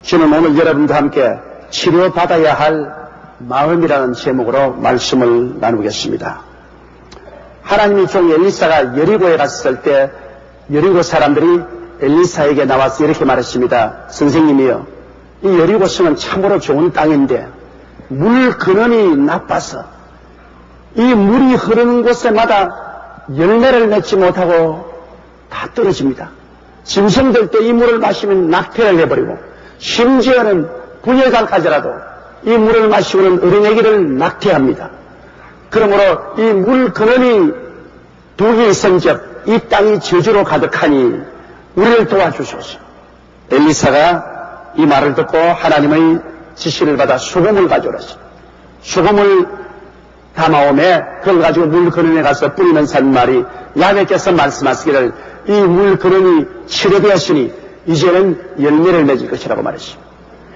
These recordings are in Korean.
저는 오늘 여러분과 함께 치료받아야 할 마음이라는 제목으로 말씀을 나누겠습니다. 하나님의 종 엘리사가 여리고에 갔을 때 여리고 사람들이 엘리사에게 나와서 이렇게 말했습니다. 선생님이요, 이 여리고 성은 참으로 좋은 땅인데 물 근원이 나빠서 이 물이 흐르는 곳에마다 열매를 맺지 못하고 다 떨어집니다. 짐승들도 이 물을 마시면 낙태를 해버리고 심지어는 부녀자까지라도 이 물을 마시고는 어린애기를 낙태합니다. 그러므로 이 물 근원이 독이 있은즉 이 땅이 저주로 가득하니 우리를 도와주소서. 엘리사가 이 말을 듣고 하나님의 지시를 받아 소금을 가져오라. 소금을 담아오매 그걸 가지고 물 근원에 가서 뿌리면서 한 말이, 야훼께서 말씀하시기를 이 물 근원이 치료되었으니 이제는 열매를 맺을 것이라고 말했습니다.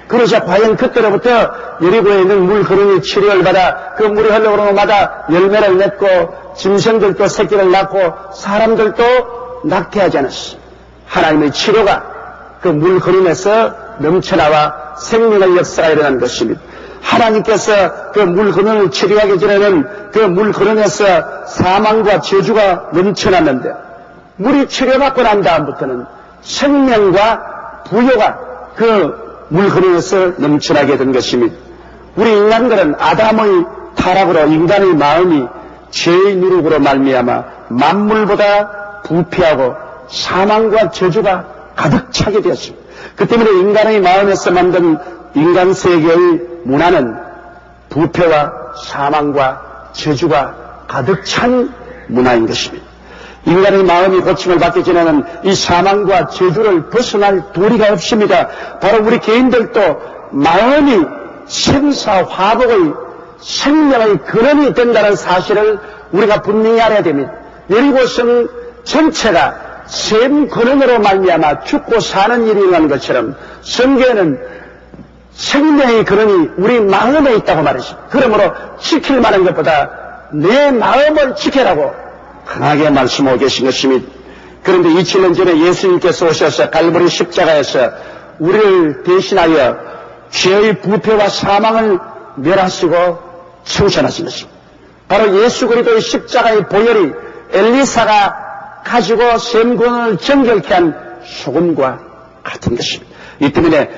그러자 과연 그때로부터 여리고에 있는 물 근원이 치료를 받아 그 물이 흘러오는 곳마다 열매를 맺고 짐승들도 새끼를 낳고 사람들도 낙태하지 않았습니다. 하나님의 치료가 그 물 근원에서 넘쳐나와 생명의 역사가 일어난 것입니다. 하나님께서 그 물 근원을 치료하기 전에는 그 물 근원에서 사망과 저주가 넘쳐났는데 물이 치료받고 난 다음부터는 생명과 부요가 그 물 근원에서 넘쳐나게 된 것입니다. 우리 인간들은 아담의 타락으로 인간의 마음이 죄의 누룩으로 말미암아 만물보다 부패하고 사망과 저주가 가득 차게 되었습니다. 그 때문에 인간의 마음에서 만든 인간 세계의 문화는 부패와 사망과 저주가 가득 찬 문화인 것입니다. 인간의 마음이 고침을 받기 전에는 이 사망과 저주를 벗어날 도리가 없습니다. 바로 우리 개인들도 마음이 생사화복의 생명의 근원이 된다는 사실을 우리가 분명히 알아야 됩니다. 여리고성 전체가 셈 근원으로 말미암아 죽고 사는 일이 일어나는 것처럼 성경에는 생명의 근원이 우리 마음에 있다고 말했습니다. 그러므로 지킬 만한 것보다 내 마음을 지키라고 강하게 말씀하고 계신 것입니다. 그런데 2000년 전에 예수님께서 오셔서 갈보리 십자가에서 우리를 대신하여 죄의 부패와 사망을 멸하시고 청산하신 것입니다. 바로 예수 그리스도의 십자가의 보혈이 엘리사가 가지고 셈근원을 정결케 한 소금과 같은 것입니다. 이 때문에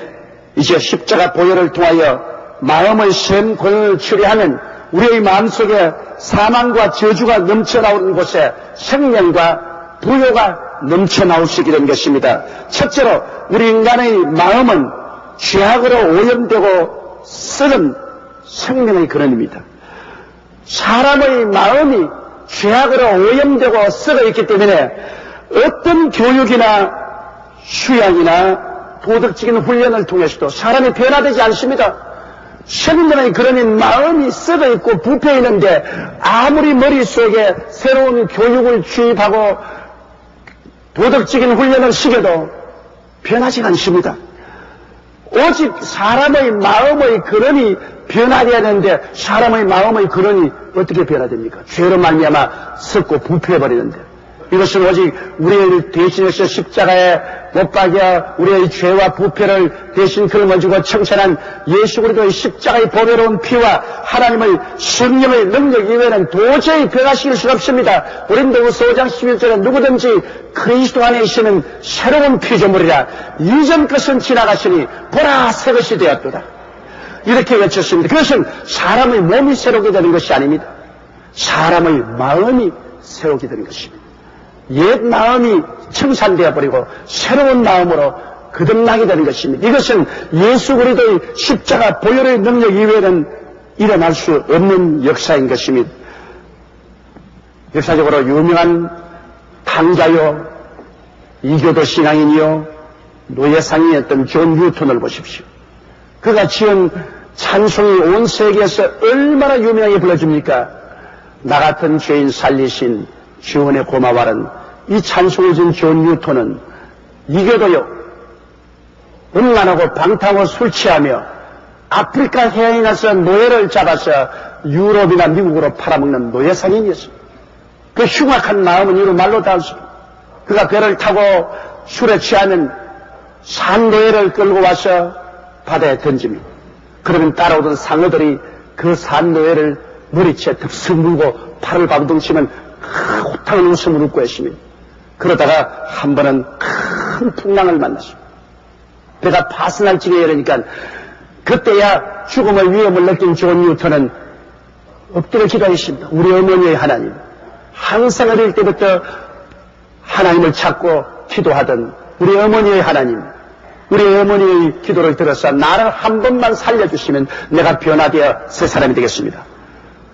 이제 십자가 보혈을 통하여 마음의 셈근원을 치료하면 우리의 마음속에 사망과 저주가 넘쳐나오는 곳에 생명과 부요가 넘쳐나올 수 있게 된 것입니다. 첫째로 우리 인간의 마음은 죄악으로 오염되고 썩은 생명의 근원입니다. 사람의 마음이 죄악으로 오염되고 썩어 있기 때문에 어떤 교육이나 수양이나 도덕적인 훈련을 통해서도 사람이 변화되지 않습니다. 생명의 근원인 마음이 썩어 있고 부패 있는데 아무리 머릿속에 새로운 교육을 주입하고 도덕적인 훈련을 시켜도 변하지 않습니다. 오직 사람의 마음의 근원이 변화되어야 하는데 사람의 마음의 근원이 어떻게 변화됩니까? 죄로 말미암아 썩고 부패해버리는데, 이것은 오직 우리를 대신해서 십자가에 못 박여 우리의 죄와 부패를 대신 걸어주고 청산한 예수 그리스도의 십자가의 보배로운 피와 하나님의 성령의 능력 이외에는 도저히 변화시킬 수 없습니다. 고린도후서 5장 11절에 누구든지 그리스도 안에 있으면 새로운 피조물이라 이전 것은 지나갔으니 보라 새 것이 되었도다. 이렇게 외쳤습니다. 그것은 사람의 몸이 새롭게 되는 것이 아닙니다. 사람의 마음이 새롭게 되는 것입니다. 옛 마음이 청산되어 버리고 새로운 마음으로 거듭나게 되는 것입니다. 이것은 예수 그리스도의 십자가 보혈의 능력 이외에는 일어날 수 없는 역사인 것입니다. 역사적으로 유명한 탕자요, 이교도 신앙인이요, 노예상이었던 존 뉴턴을 보십시오. 그가 지은 찬송이 온 세계에서 얼마나 유명하게 불러줍니까? 나 같은 죄인 살리신 주원의 고마워는 이 찬송을 지은 존 뉴턴은 이교도요, 음란하고 방탕하고 술 취하며 아프리카 해안에 가서 노예를 잡아서 유럽이나 미국으로 팔아먹는 노예상인이었습니다. 그 흉악한 마음은 이루 말로 닿을 수 없습니다. 그가 배를 타고 술에 취하면 산노예를 끌고 와서 바다에 던집니다. 그러면 따라오던 상어들이 그 산노예를 머리채 득슥 물고 팔을 방둥치면 호탕한 웃음을 웃고 했습니다. 그러다가 한 번은 큰 풍랑을 만났습니다. 배가 파손할 지경에 이르니까 그때야 죽음의 위험을 느낀 존 뉴턴은 엎드려 기도했습니다. 우리 어머니의 하나님, 항상 어릴 때부터 하나님을 찾고 기도하던 우리 어머니의 하나님, 우리 어머니의 기도를 들어서 나를 한 번만 살려주시면 내가 변화되어 새 사람이 되겠습니다.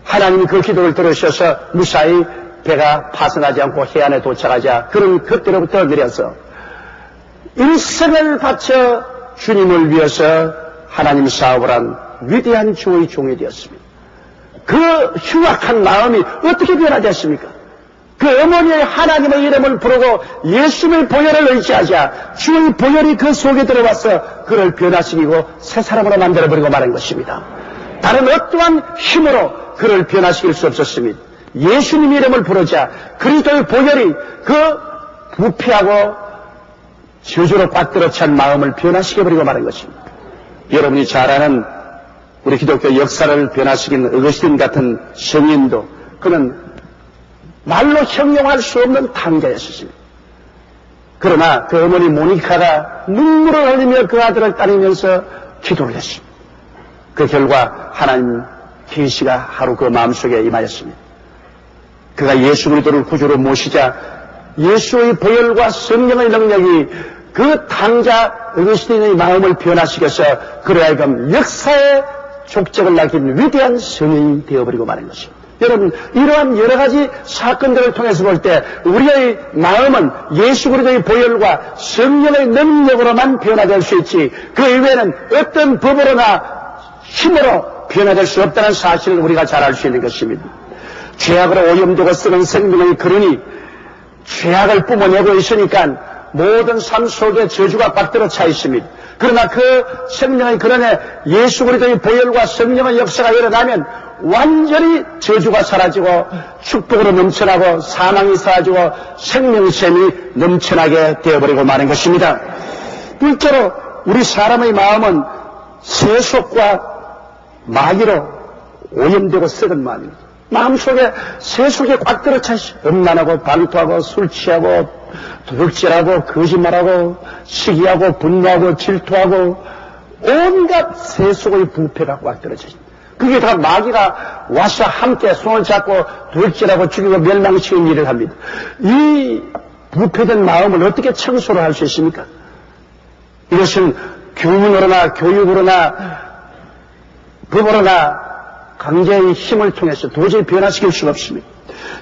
하나님이 그 기도를 들으셔서 무사히 배가 파손하지 않고 해안에 도착하자 그는 그때로부터 내려서 일생을 바쳐 주님을 위해서 하나님 사업을 한 위대한 주의 종이 되었습니다. 그 흉악한 마음이 어떻게 변화되었습니까? 그 어머니의 하나님의 이름을 부르고 예수님의 보혈을 의지하자 주의 보혈이 그 속에 들어와서 그를 변화시키고 새 사람으로 만들어버리고 말한 것입니다. 다른 어떠한 힘으로 그를 변화시킬 수 없었습니다. 예수님 이름을 부르자 그리스도의 보혈이 그 부패하고 저주로 꽉들어 찬 마음을 변화시켜버리고 말한 것입니다. 여러분이 잘 아는 우리 기독교 역사를 변화시킨 어거스틴 같은 성인도 그는 말로 형용할 수 없는 탕자였습니다. 그러나 그 어머니 모니카가 눈물을 흘리며 그 아들을 따르면서 기도를 했습니다. 그 결과 하나님 계시가 하루 그 마음속에 임하였습니다. 그가 예수 그리스도를 구주로 모시자 예수의 보혈과 성령의 능력이 그 탕자 어거스틴의 마음을 변화시켜서 그로 하여금 역사의 족적을 남긴 위대한 성인이 되어버리고 마는 것입니다. 여러분, 이러한 여러 가지 사건들을 통해서 볼 때 우리의 마음은 예수 그리스도의 보혈과 성령의 능력으로만 변화될 수 있지 그 이외에는 어떤 법으로나 힘으로 변화될 수 없다는 사실을 우리가 잘 알 수 있는 것입니다. 죄악으로 오염되고 썩은 생명의 근원이 죄악을 뿜어내고 있으니까 모든 삶 속에 저주가 꽉들어 차 있습니다. 그러나 그 생명의 근원에 예수 그리스도의 보혈과 성령의 역사가 일어나면 완전히 저주가 사라지고 축복으로 넘쳐나고 사망이 사라지고 생명샘이 넘쳐나게 되어버리고 마는 것입니다. 둘째로 우리 사람의 마음은 세속과 마귀로 오염되고 썩은 마음입니다. 마음속에 세속에 꽉 들어차 있어요. 음란하고 방토하고 술 취하고 도둑질하고 거짓말하고 시기하고 분노하고 질투하고 온갖 세속의 부패가 꽉 들어차 있습니다. 그게 다 마귀가 와서 함께 손을 잡고 도둑질하고 죽이고 멸망시키는 일을 합니다. 이 부패된 마음을 어떻게 청소를 할 수 있습니까? 이것은 교훈으로나 교육으로나 법으로나 강제의 힘을 통해서 도저히 변화시킬 수가 없습니다.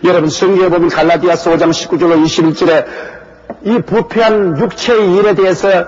여러분 성경에 보면 갈라디아서 5장 19절로 21절에 이 부패한 육체의 일에 대해서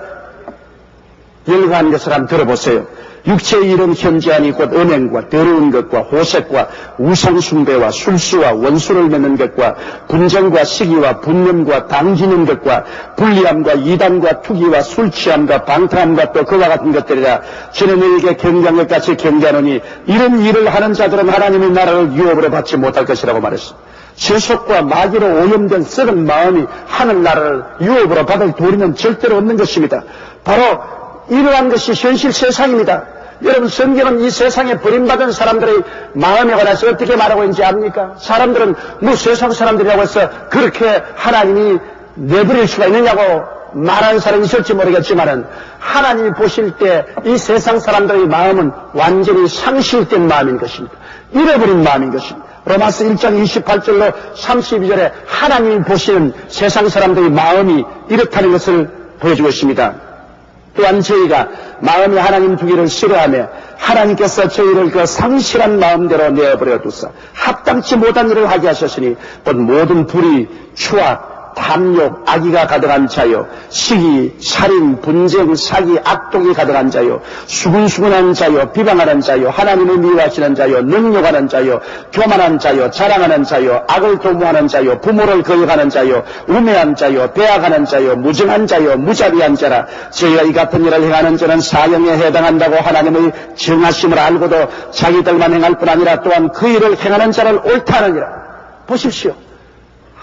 열거한 것을 한번 들어보세요. 육체의 일은 현저하니 곧 음행과 더러운 것과 호색과 우상숭배와 술수와 원수를 맺는 것과 분쟁과 시기와 분념과 당지는 것과 불리함과 이단과 투기와 술취함과 방탕함과 또 그와 같은 것들이라. 저는 너희에게 경계한 것 같이 경계하노니 이런 일을 하는 자들은 하나님의 나라를 유업으로 받지 못할 것이라고 말했습니다. 세속과 마귀로 오염된 썩은 마음이 하늘나라를 유업으로 받을 도리는 절대로 없는 것입니다. 바로 이러한 것이 현실 세상입니다. 여러분 성경은 이 세상에 버림받은 사람들의 마음에 관해서 어떻게 말하고 있는지 압니까? 사람들은 뭐 세상 사람들이라고 해서 그렇게 하나님이 내버릴 수가 있느냐고 말하는 사람이 있을지 모르겠지만은 하나님이 보실 때 이 세상 사람들의 마음은 완전히 상실된 마음인 것입니다. 잃어버린 마음인 것입니다. 로마서 1장 28절로 32절에 하나님이 보시는 세상 사람들의 마음이 이렇다는 것을 보여주고 있습니다. 또한 저희가 마음이 하나님 두기를 싫어하며 하나님께서 저희를 그 상실한 마음대로 내어버려 두사 합당치 못한 일을 하게 하셨으니 곧 모든 불의, 추악, 탐욕, 악의가 가득한 자요, 시기, 살인, 분쟁, 사기, 악독이 가득한 자요, 수근수근한 자요, 비방하는 자요, 하나님을 미워하시는 자요, 능욕하는 자요, 교만한 자요, 자랑하는 자요, 악을 도모하는 자요, 부모를 거역하는 자요, 우매한 자요, 배악하는 자요, 무정한 자요, 무자비한 자라. 저희가 이 같은 일을 행하는 자는 사형에 해당한다고 하나님의 정하심을 알고도 자기들만 행할 뿐 아니라 또한 그 일을 행하는 자를 옳다 하느니라. 보십시오.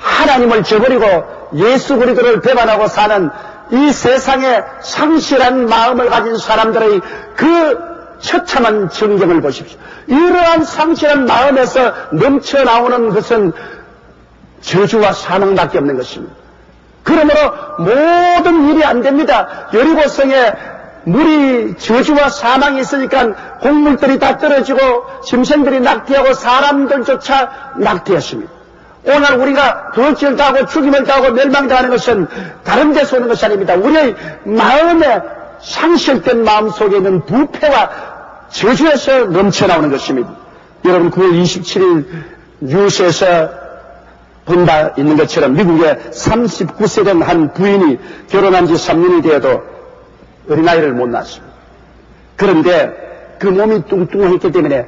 하나님을 저버리고 예수 그리스도를 배반하고 사는 이 세상에 상실한 마음을 가진 사람들의 그 처참한 정경을 보십시오. 이러한 상실한 마음에서 넘쳐나오는 것은 저주와 사망밖에 없는 것입니다. 그러므로 모든 일이 안 됩니다. 여리고성에 물이 저주와 사망이 있으니까 곡물들이 다 떨어지고 짐승들이 낙태하고 사람들조차 낙태했습니다. 오늘 우리가 돌질을 당하고 죽임을 당하고 멸망당하는 것은 다른 데서 오는 것이 아닙니다. 우리의 마음에 상실된 마음 속에 있는 부패와 저주에서 넘쳐나오는 것입니다. 여러분 9월 27일 뉴스에서 본 바 있는 것처럼 미국의 39세 된 한 부인이 결혼한 지 3년이 되어도 어린아이를 못 낳았습니다. 그런데 그 몸이 뚱뚱했기 때문에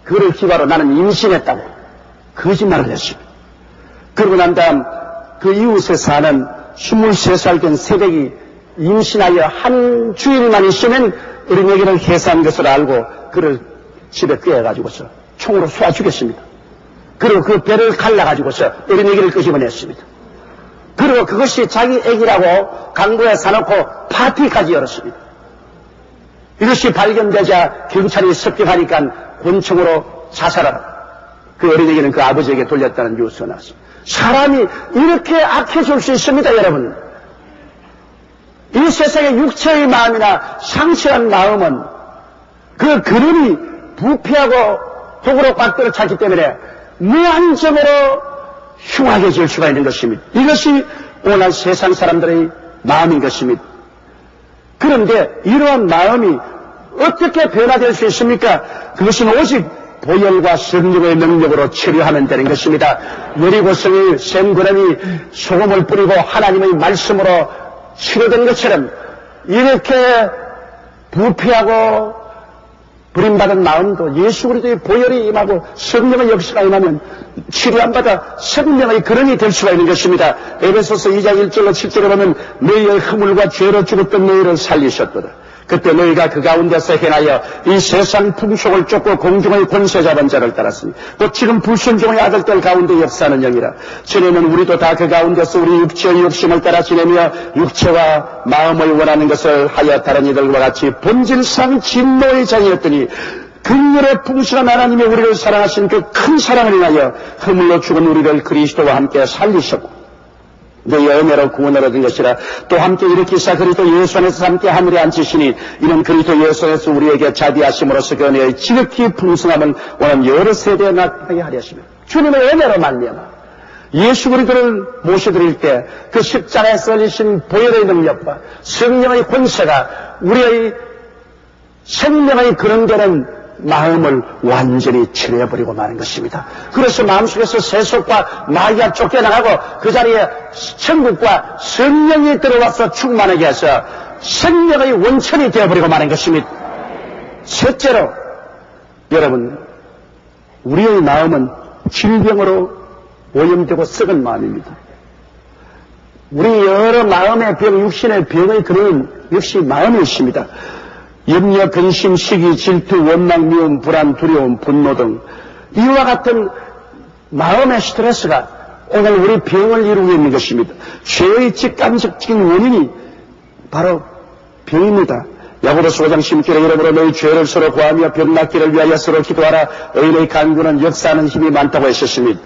그를 기바로 나는 임신했다고 거짓말을 했습니다. 그러고 난 다음 그 이웃에 사는 23살 된 새댁이 임신하여 한 주일만 있으면 어린애기를 해산한 것을 알고 그를 집에 끄어가지고서 총으로 쏘아 죽였습니다. 그리고 그 배를 갈라가지고서 어린애기를 끄집어냈습니다. 그리고 그것이 자기 애기라고 강도에 사놓고 파티까지 열었습니다. 이것이 발견되자 경찰이 습격하니까 권총으로 자살하라. 그 어린애기는 그 아버지에게 돌렸다는 뉴스가 나왔습니다. 사람이 이렇게 악해질 수 있습니다, 여러분. 이 세상의 육체의 마음이나 상실한 마음은 그 그림이 부패하고 독으로 꽉들어 찼기 때문에 무한정으로 흉악해질 수가 있는 것입니다. 이것이 오늘 세상 사람들의 마음인 것입니다. 그런데 이러한 마음이 어떻게 변화될 수 있습니까? 그것은 오직 보혈과 성령의 능력으로 치료하면 되는 것입니다. 여리고성의 샘구름이 소금을 뿌리고 하나님의 말씀으로 치료된 것처럼 이렇게 부패하고 버림받은 마음도 예수 그리스도의 보혈이 임하고 성령의 역사가 임하면 치료 안 받아 생명의 근원이 될 수가 있는 것입니다. 에베소서 2장 1절로 7절에 보면 너희의 허물과 죄로 죽었던 너희를 살리셨도다. 그때 너희가 그 가운데서 행하여 이 세상 풍속을 쫓고 공중의 권세 잡은 자를 따랐으니 또 지금 불순종의 아들들 가운데 역사하는 영이라. 전에는 우리도 다 그 가운데서 우리 육체의 욕심을 따라 지내며 육체와 마음을 원하는 것을 하여 다른 이들과 같이 본질상 진노의 자이었더니 긍휼의 풍성한 하나님이 우리를 사랑하신 그 큰 사랑을 인하여 허물로 죽은 우리를 그리스도와 함께 살리셨고 너희 은혜로 구원을 얻은 것이라. 또 함께 일으키사 그리스도 예수 안에서 함께 하늘에 앉히시니 이는 그리스도 예수 안에서 우리에게 자비하심으로써 그 은혜의 지극히 풍성함을 오는 여러 세대에 나타나게 하려 하시며 주님의 은혜로 말미암아 예수 그리스도를 모셔드릴 때 그 십자가에 썰리신 보혈의 능력과 성령의 권세가 우리의 생명의 근원되는 마음을 완전히 치료해버리고 마는 것입니다. 그래서 마음속에서 세속과 마귀가 쫓겨나가고 그 자리에 천국과 성령이 들어와서 충만하게 해서 생명의 원천이 되어버리고 마는 것입니다. 셋째로 여러분, 우리의 마음은 질병으로 오염되고 썩은 마음입니다. 우리 여러 마음의 병, 육신의 병의 근원은 역시 마음이 있습니다. 염려, 근심, 시기, 질투, 원망, 미움, 불안, 두려움, 분노 등 이와 같은 마음의 스트레스가 오늘 우리 병을 이루고 있는 것입니다. 죄의 직간접적인 원인이 바로 병입니다. 야고보서 5장 16절에 이러므로 너희 죄를 서로 고하며 병 낫기를 위하여 서로 기도하라. 의인의 간구는 역사하는 힘이 많다고 했었습니다.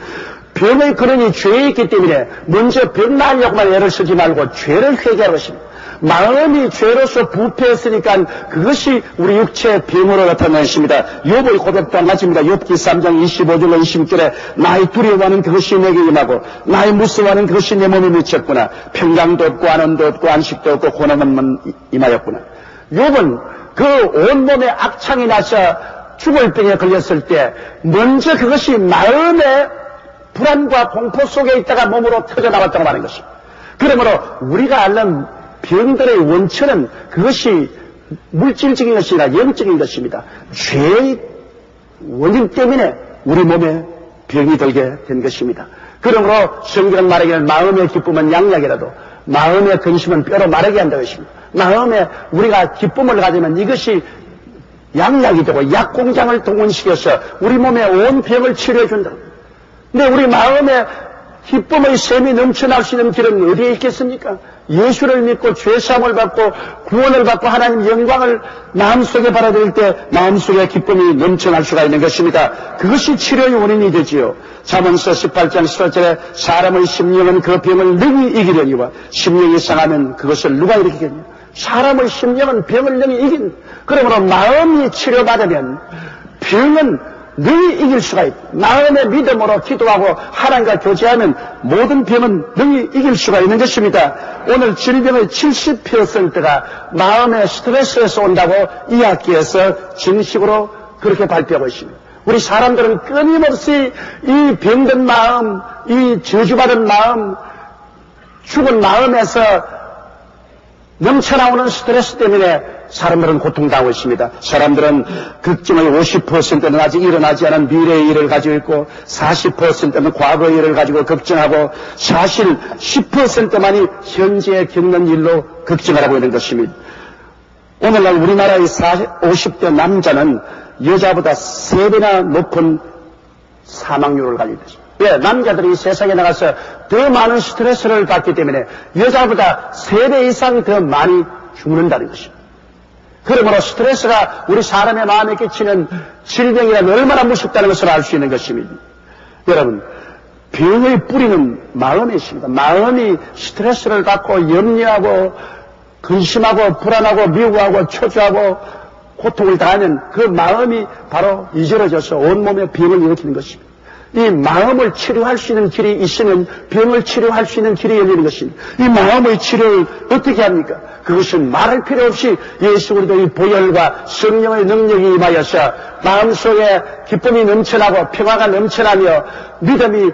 병의 근원이 죄에 있기 때문에 먼저 병 나으려고만 애를 쓰지 말고 죄를 회개하는 것입니다. 마음이 죄로서 부패했으니까 그것이 우리 육체의 병으로 나타나는 것입니다. 욥의 고백도 한 가지입니다. 욥기 3장 25절로 26절에 나의 두려워하는 그것이 내게 임하고 나의 무서워하는 그것이 내 몸에 미쳤구나. 평강도 없고 안원도 없고 안식도 없고 고난만 임하였구나. 욥은 그 온몸에 악창이 나서 죽을 병에 걸렸을 때 먼저 그것이 마음의 불안과 공포 속에 있다가 몸으로 터져나왔다고 하는 것입니다. 그러므로 우리가 앓는 병들의 원천은 그것이 물질적인 것이 아니라 영적인 것입니다. 죄의 원인 때문에 우리 몸에 병이 들게 된 것입니다. 그러므로 성경은 말하기를 마음의 기쁨은 양약이라도 마음의 근심은 뼈로 마르게 한다고 했습니다. 마음에 우리가 기쁨을 가지면 이것이 양약이 되고 약공장을 동원시켜서 우리 몸에 온 병을 치료해 준다. 근데 우리 마음에 기쁨의 샘이 넘쳐날 수 있는 길은 어디에 있겠습니까? 예수를 믿고 죄사함을 받고 구원을 받고 하나님 영광을 마음속에 받아들일 때 마음속에 기쁨이 넘쳐날 수가 있는 것입니다. 그것이 치료의 원인이 되지요. 잠언서 18장 15절에 사람의 심령은 그 병을 능히 이기려니와 심령이 상하면 그것을 누가 일으키겠냐. 사람의 심령은 병을 능히 이긴. 그러므로 마음이 치료받으면 병은 능히 이길 수가 있다. 마음의 믿음으로 기도하고 하나님과 교제하면 모든 병은 능히 이길 수가 있는 것입니다. 오늘 질병의 70%가 마음의 스트레스에서 온다고 이 학기에서 정식으로 그렇게 발표하고 있습니다. 우리 사람들은 끊임없이 이 병든 마음, 이 저주받은 마음, 죽은 마음에서 넘쳐나오는 스트레스 때문에 사람들은 고통당하고 있습니다. 사람들은 걱정의 50%는 아직 일어나지 않은 미래의 일을 가지고 있고 40%는 과거의 일을 가지고 걱정하고 사실 10%만이 현재 겪는 일로 걱정을 하고 있는 것입니다. 오늘날 우리나라의 50대 남자는 여자보다 3배나 높은 사망률을 가지고 있습니다. 왜? 남자들이 세상에 나가서 더 많은 스트레스를 받기 때문에 여자보다 3배 이상 더 많이 죽는다는 것입니다. 그러므로 스트레스가 우리 사람의 마음에 끼치는 질병이란 얼마나 무섭다는 것을 알 수 있는 것입니다. 여러분, 병의 뿌리는 마음에 있습니다. 마음이 스트레스를 받고 염려하고 근심하고 불안하고 미워하고 초조하고 고통을 당하면 그 마음이 바로 이절어져서 온몸에 병을 일으키는 것입니다. 이 마음을 치료할 수 있는 길이 있으면 병을 치료할 수 있는 길이 열리는 것입니다. 이 마음의 치료를 어떻게 합니까? 그것은 말할 필요 없이 예수 그리스도의 보혈과 성령의 능력이 임하여서 마음속에 기쁨이 넘쳐나고 평화가 넘쳐나며 믿음이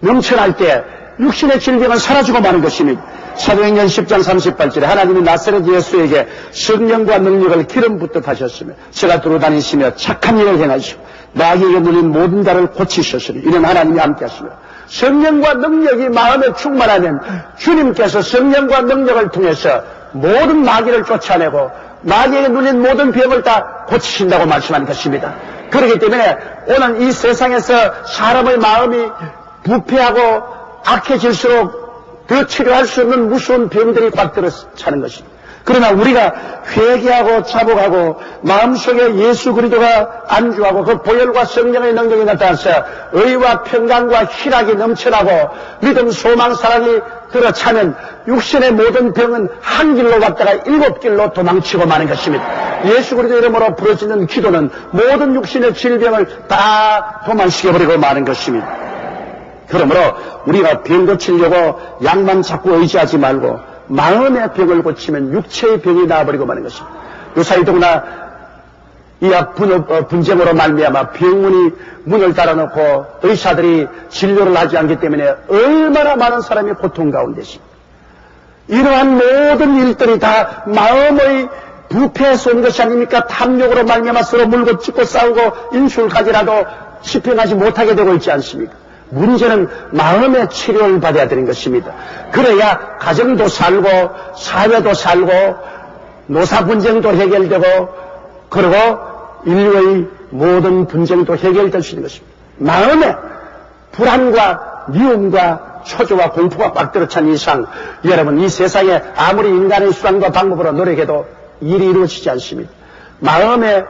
넘쳐날 때 육신의 질병은 사라지고 마는 것입니다. 사도행전 10장 38절에 하나님이 나사렛 예수에게 성령과 능력을 기름 붓듯 하셨으며 제가 돌아다니시며 착한 일을 행하시고 마귀에게 물린 모든 자를 고치셨으니 이는 하나님이 함께 하시며 성령과 능력이 마음에 충만하면 주님께서 성령과 능력을 통해서 모든 마귀를 쫓아내고 마귀에게 눌린 모든 병을 다 고치신다고 말씀하는 것입니다. 그렇기 때문에 오늘 이 세상에서 사람의 마음이 부패하고 악해질수록 더 치료할 수 없는 무서운 병들이 꽉 들어 차는 것입니다. 그러나 우리가 회개하고 자복하고 마음속에 예수 그리스도가 안주하고 그 보혈과 성령의 능력이 나타나서 의와 평강과 희락이 넘쳐나고 믿음, 소망, 사랑이 들어차면 육신의 모든 병은 한 길로 갔다가 7길로 도망치고 마는 것입니다. 예수 그리스도 이름으로 부르짖는 기도는 모든 육신의 질병을 다 도망시켜버리고 마는 것입니다. 그러므로 우리가 병 고치려고 약만 자꾸 의지하지 말고 마음의 병을 고치면 육체의 병이 나아버리고 마는 것입니다. 요사이 더구나 이약 분쟁으로 말미암아 병문이 문을 닫아놓고 의사들이 진료를 하지 않기 때문에 얼마나 많은 사람이 고통 가운데 있습니다. 이러한 모든 일들이 다 마음의 부패에서 온 것이 아닙니까? 탐욕으로 말미암아 서로 물고 찢고 싸우고 인sul 가지라도 집행하지 못하게 되고 있지 않습니까? 문제는 마음의 치료를 받아야 되는 것입니다. 그래야 가정도 살고 사회도 살고 노사 분쟁도 해결되고 그리고 인류의 모든 분쟁도 해결될 수 있는 것입니다. 마음에 불안과 미움과 초조와 공포가 꽉 들어찬 이상 여러분 이 세상에 아무리 인간의 수단과 방법으로 노력해도 일이 이루어지지 않습니다. 마음의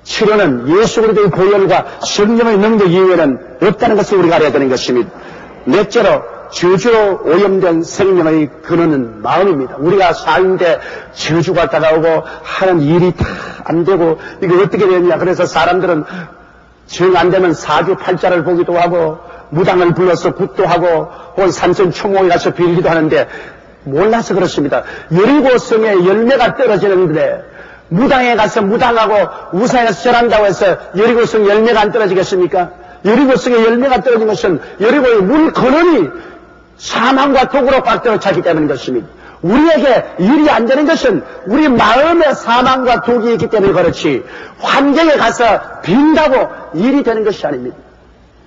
치료는 예수 그리스도의 보혈과 성령의 능력 이외에는 없다는 것을 우리가 알아야 되는 것입니다. 넷째로 저주로 오염된 생명의 근원은 마음입니다. 우리가 사는데 저주가 다가오고 하는 일이 다 안 되고 이게 어떻게 되느냐. 그래서 사람들은 정 안 되면 사주팔자를 보기도 하고 무당을 불러서 굿도 하고 혹은 산천 초목에 가서 빌기도 하는데 몰라서 그렇습니다. 17성의 열매가 떨어지는데 무당에 가서 무당하고 우사에서 절한다고 해서 17성 열매가 안 떨어지겠습니까? 17성의 열매가 떨어진 것은 17의 물 근원이 사망과 독으로 꽉 들어차기 때문인 것입니다. 우리에게 일이 안 되는 것은 우리 마음에 사망과 독이 있기 때문에 그렇지 환경에 가서 빈다고 일이 되는 것이 아닙니다.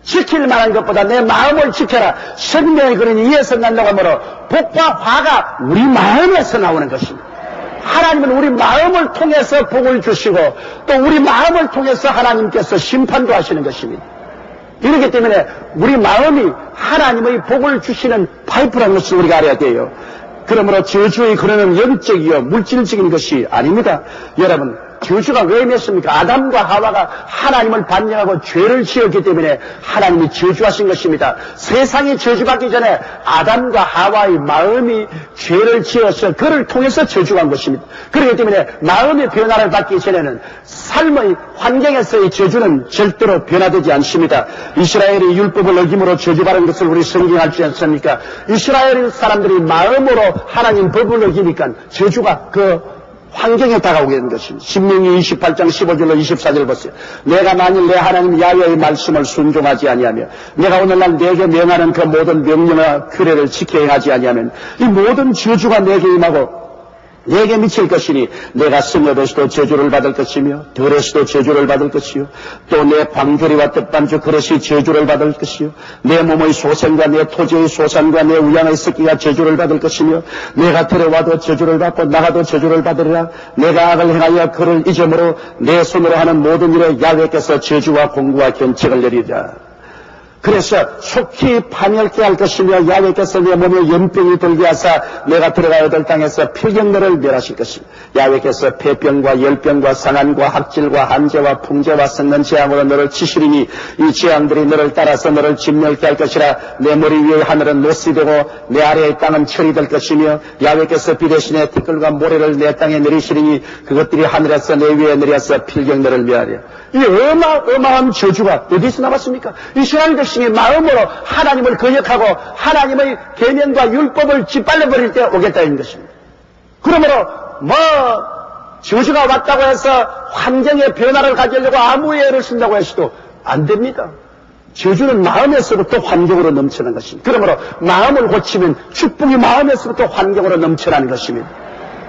지킬 만한 것보다 내 마음을 지켜라. 생명의 근원이 이에서 난다고 하므로 복과 화가 우리 마음에서 나오는 것입니다. 하나님은 우리 마음을 통해서 복을 주시고 또 우리 마음을 통해서 하나님께서 심판도 하시는 것입니다. 이렇기 때문에 우리 마음이 하나님의 복을 주시는 파이프라는 것을 우리가 알아야 돼요. 그러므로 저주의 근원은 영적이요 물질적인 것이 아닙니다. 여러분, 저주가 왜 맺습니까? 아담과 하와가 하나님을 반역하고 죄를 지었기 때문에 하나님이 저주하신 것입니다. 세상이 저주받기 전에 아담과 하와의 마음이 죄를 지어서 그를 통해서 저주한 것입니다. 그렇기 때문에 마음의 변화를 받기 전에는 삶의 환경에서의 저주는 절대로 변화되지 않습니다. 이스라엘이 율법을 어김으로 저주받은 것을 우리 성경 알지 않습니까? 이스라엘 사람들이 마음으로 하나님 법을 어기니까 저주가 그 환경에 다가오게 되는 것입니다. 신명기 28장 15절로 24절 보세요. 내가 만일 내 하나님 야훼의 말씀을 순종하지 아니하며 내가 오늘날 내게 명하는 그 모든 명령과 규례를 지켜 행하지 아니하면 이 모든 저주가 내게 임하고 내게 미칠 것이니 내가 성읍에서도 저주를 받을 것이며 들에서도 저주를 받을 것이요 또 내 방조리와 떡반주 그릇이 저주를 받을 것이요 내 몸의 소생과 내 토지의 소산과 내 우양의 새끼가 저주를 받을 것이며 내가 들어와도 저주를 받고 나가도 저주를 받으리라. 내가 악을 행하여 그를 잊음으로 내 손으로 하는 모든 일에 야훼께서 저주와 공구와 견책을 내리리라. 그래서 속히 파멸케 할 것이며 야훼께서 내 몸에 연병이 들게 하사 내가 들어가야 될 땅에서 필경들을 멸하실 것입니다. 야훼께서 폐병과 열병과 상한과 학질과 한재와 풍재와 썩는 재앙으로 너를 치시리니 이 재앙들이 너를 따라서 너를 진멸케 할 것이라. 내 머리 위의 하늘은 노시 되고 내 아래의 땅은 철이 될 것이며 야훼께서 비 대신에 티끌과 모래를 내 땅에 내리시리니 그것들이 하늘에서 내 위에 내려서 필경들을 멸하리라. 이 어마어마한 저주가 어디서 나왔습니까? 이스라엘 백성이 마음으로 하나님을 거역하고 하나님의 계명과 율법을 짓밟아버릴 때 오겠다는 것입니다. 그러므로 저주가 왔다고 해서 환경의 변화를 가지려고 아무 애를 쓴다고 해서도 안 됩니다. 저주는 마음에서부터 환경으로 넘쳐나는 것입니다. 그러므로 마음을 고치면 축복이 마음에서부터 환경으로 넘쳐나는 것입니다.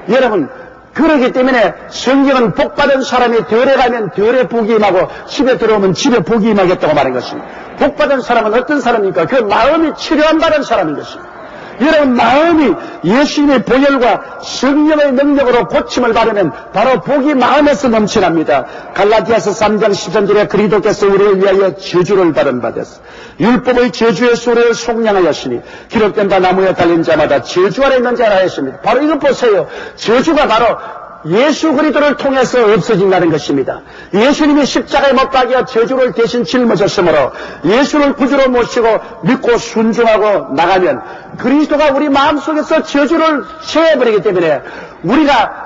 여러분, 그렇기 때문에 성경은 복받은 사람이 들에 가면 들에 복이 임하고 집에 들어오면 집에 복이 임하겠다고 말한 것입니다. 복받은 사람은 어떤 사람입니까? 그 마음이 치료함 받은 사람인 것입니다. 여러분, 마음이 예수님의 보혈과 성령의 능력으로 고침을 받으면 바로 복이 마음에서 넘쳐납니다. 갈라디아서 3장 13절에 그리스도께서 우리를 위하여 저주를 받은 바 되사 율법의 저주의 소리를 속량하였으니 기록된 바 나무에 달린 자마다 저주 아래 있는 자라 했습니다. 바로 이것 보세요. 저주가 바로 예수 그리스도를 통해서 없어진다는 것입니다. 예수님이 십자가에 못 박여 저주를 대신 짊어졌으므로 예수를 구주로 모시고 믿고 순종하고 나가면 그리스도가 우리 마음속에서 저주를 채워버리기 때문에 우리가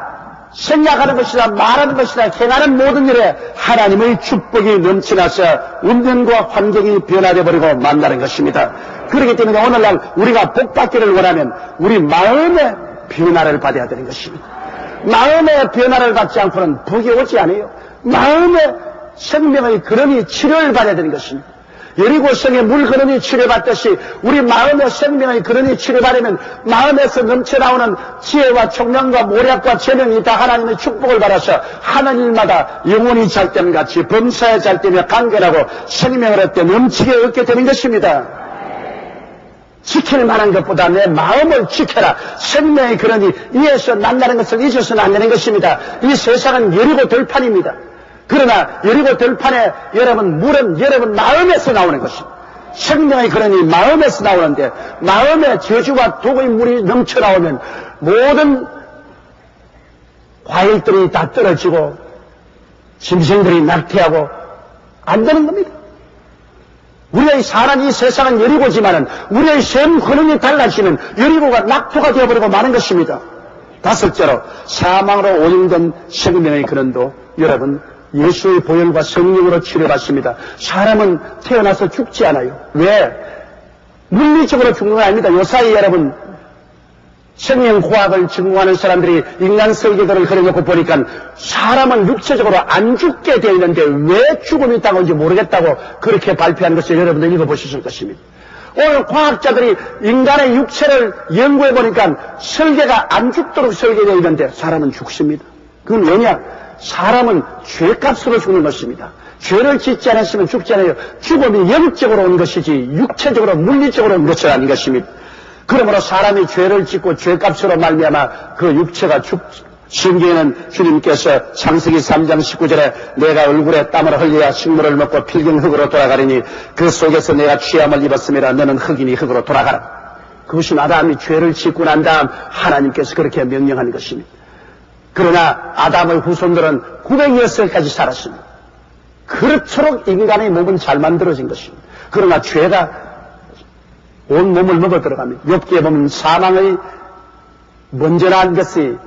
생각하는 것이나 말하는 것이나 행하는 모든 일에 하나님의 축복이 넘쳐나서 운명과 환경이 변화되어 버리고 만나는 것입니다. 그렇기 때문에 오늘날 우리가 복받기를 원하면 우리 마음의 변화를 받아야 되는 것입니다. 마음의 변화를 받지 않고는 복이 오지 않아요. 마음의 생명의 근원이 치료를 받아야 되는 것입니다. 여리고성의 물 근원이 치료받듯이 우리 마음의 생명의 근원이 치료받으면 마음에서 넘쳐나오는 지혜와 총명과 모략과 재능이 다 하나님의 축복을 받아서 하는 일마다 영혼이 잘 때면 같이 범사에 잘 때며 간결하고 생명을 얻되 넘치게 얻게 되는 것입니다. 지킬 만한 것보다 내 마음을 지켜라. 생명의 근원이 이에서 난다는 것을 잊어서는 안 되는 것입니다. 이 세상은 여리고 들판입니다. 그러나 여리고 들판에 여러분 물은 여러분 마음에서 나오는 것입니다. 생명의 근원이 마음에서 나오는데 마음에 저주와 독의 물이 넘쳐나오면 모든 과일들이 다 떨어지고 짐승들이 낙태하고 안 되는 겁니다. 우리의 사는 이 세상은 여리고지만은 우리의 셈 근원이 달라지면 여리고가 낙토가 되어버리고 마는 것입니다. 다섯째로 사망으로 오염된 생명의 근원도 여러분 예수의 보혈과 성령으로 치료받습니다. 사람은 태어나서 죽지 않아요. 왜? 물리적으로 죽는 건 아닙니다. 요사이 여러분 생명과학을 전공하는 사람들이 인간 설계도를 그려놓고 보니까 사람은 육체적으로 안 죽게 되어 있는데 왜 죽음이 있다고인지 모르겠다고 그렇게 발표한 것을 여러분들 읽어보셨을 것입니다. 오늘 과학자들이 인간의 육체를 연구해 보니까 설계가 안 죽도록 설계되어 있는데 사람은 죽습니다. 그건 왜냐? 사람은 죄값으로 죽는 것입니다. 죄를 짓지 않았으면 죽지 않아요. 죽음이 영적으로 온 것이지 육체적으로 물리적으로 온 것은 아닌 것입니다. 그러므로 사람이 죄를 짓고 죄값으로 말미암아 그 육체가 신기에는 주님께서 창세기 3장 19절에 내가 얼굴에 땀을 흘려야 식물을 먹고 필경 흙으로 돌아가리니 그 속에서 내가 취함을 입었음이라 너는 흙이니 흙으로 돌아가라. 그것은 아담이 죄를 짓고 난 다음 하나님께서 그렇게 명령한 것입니다. 그러나 아담의 후손들은 900여살까지 살았습니다. 그렇도록 인간의 몸은 잘 만들어진 것입니다. 그러나 죄가 온 몸을 먹어 들어갑니다. 욥기에 보면 사망의 먼저 난 것이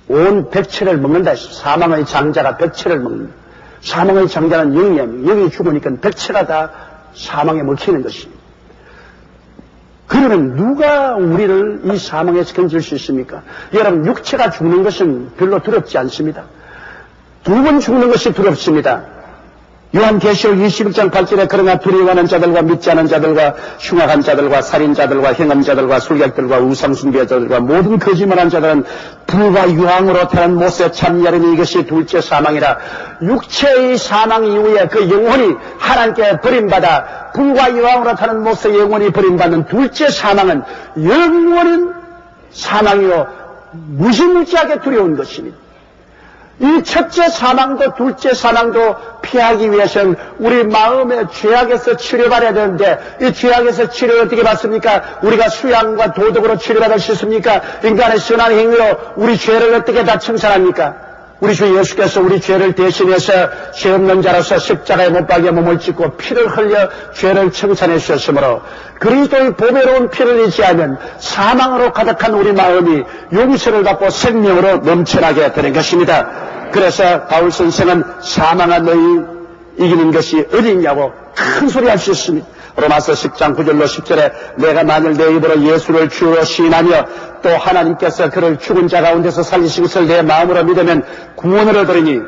온 백체를 먹는다 했습니다. 사망의 장자가 백체를 먹는다. 사망의 장자는 영이합니다. 영이 죽으니까 백체가 다 사망에 먹히는 것입니다. 그러면 누가 우리를 이 사망에서 건질 수 있습니까? 여러분, 육체가 죽는 것은 별로 두렵지 않습니다. 두 번 죽는 것이 두렵습니다. 요한계시록 21장 8절에 그러나 두려워하는 자들과 믿지 않은 자들과 흉악한 자들과 살인자들과 행음자들과 술객들과 우상숭배자들과 모든 거짓말한 자들은 불과 유황으로 태어난 못에 참여하니 이것이 둘째 사망이라. 육체의 사망 이후에 그 영혼이 하나님께 버림받아 불과 유황으로 태어난 못에 영혼이 버림받는 둘째 사망은 영원한 사망이요 무시무시하게 두려운 것입니다. 이 첫째 사망도 둘째 사망도 피하기 위해서는 우리 마음의 죄악에서 치료받아야 되는데 이 죄악에서 치료를 어떻게 받습니까? 우리가 수양과 도덕으로 치료받을 수 있습니까? 인간의 선한 행위로 우리 죄를 어떻게 다 청산합니까? 우리 주 예수께서 우리 죄를 대신해서 죄 없는 자로서 십자가에 못 박여 몸을 찢고 피를 흘려 죄를 청산해 주셨으므로 그리스도의 보배로운 피를 의지하면 사망으로 가득한 우리 마음이 용서를 받고 생명으로 넘쳐나게 되는 것입니다. 그래서 바울 선생은 사망한 너희 이기는 것이 어디냐고 큰 소리 할 수 있습니다. 로마서 10장 9절로 10절에 내가 만일 내 입으로 예수를 주로 시인하며 또 하나님께서 그를 죽은 자 가운데서 살리신 것을 내 마음으로 믿으면 구원을 얻으리니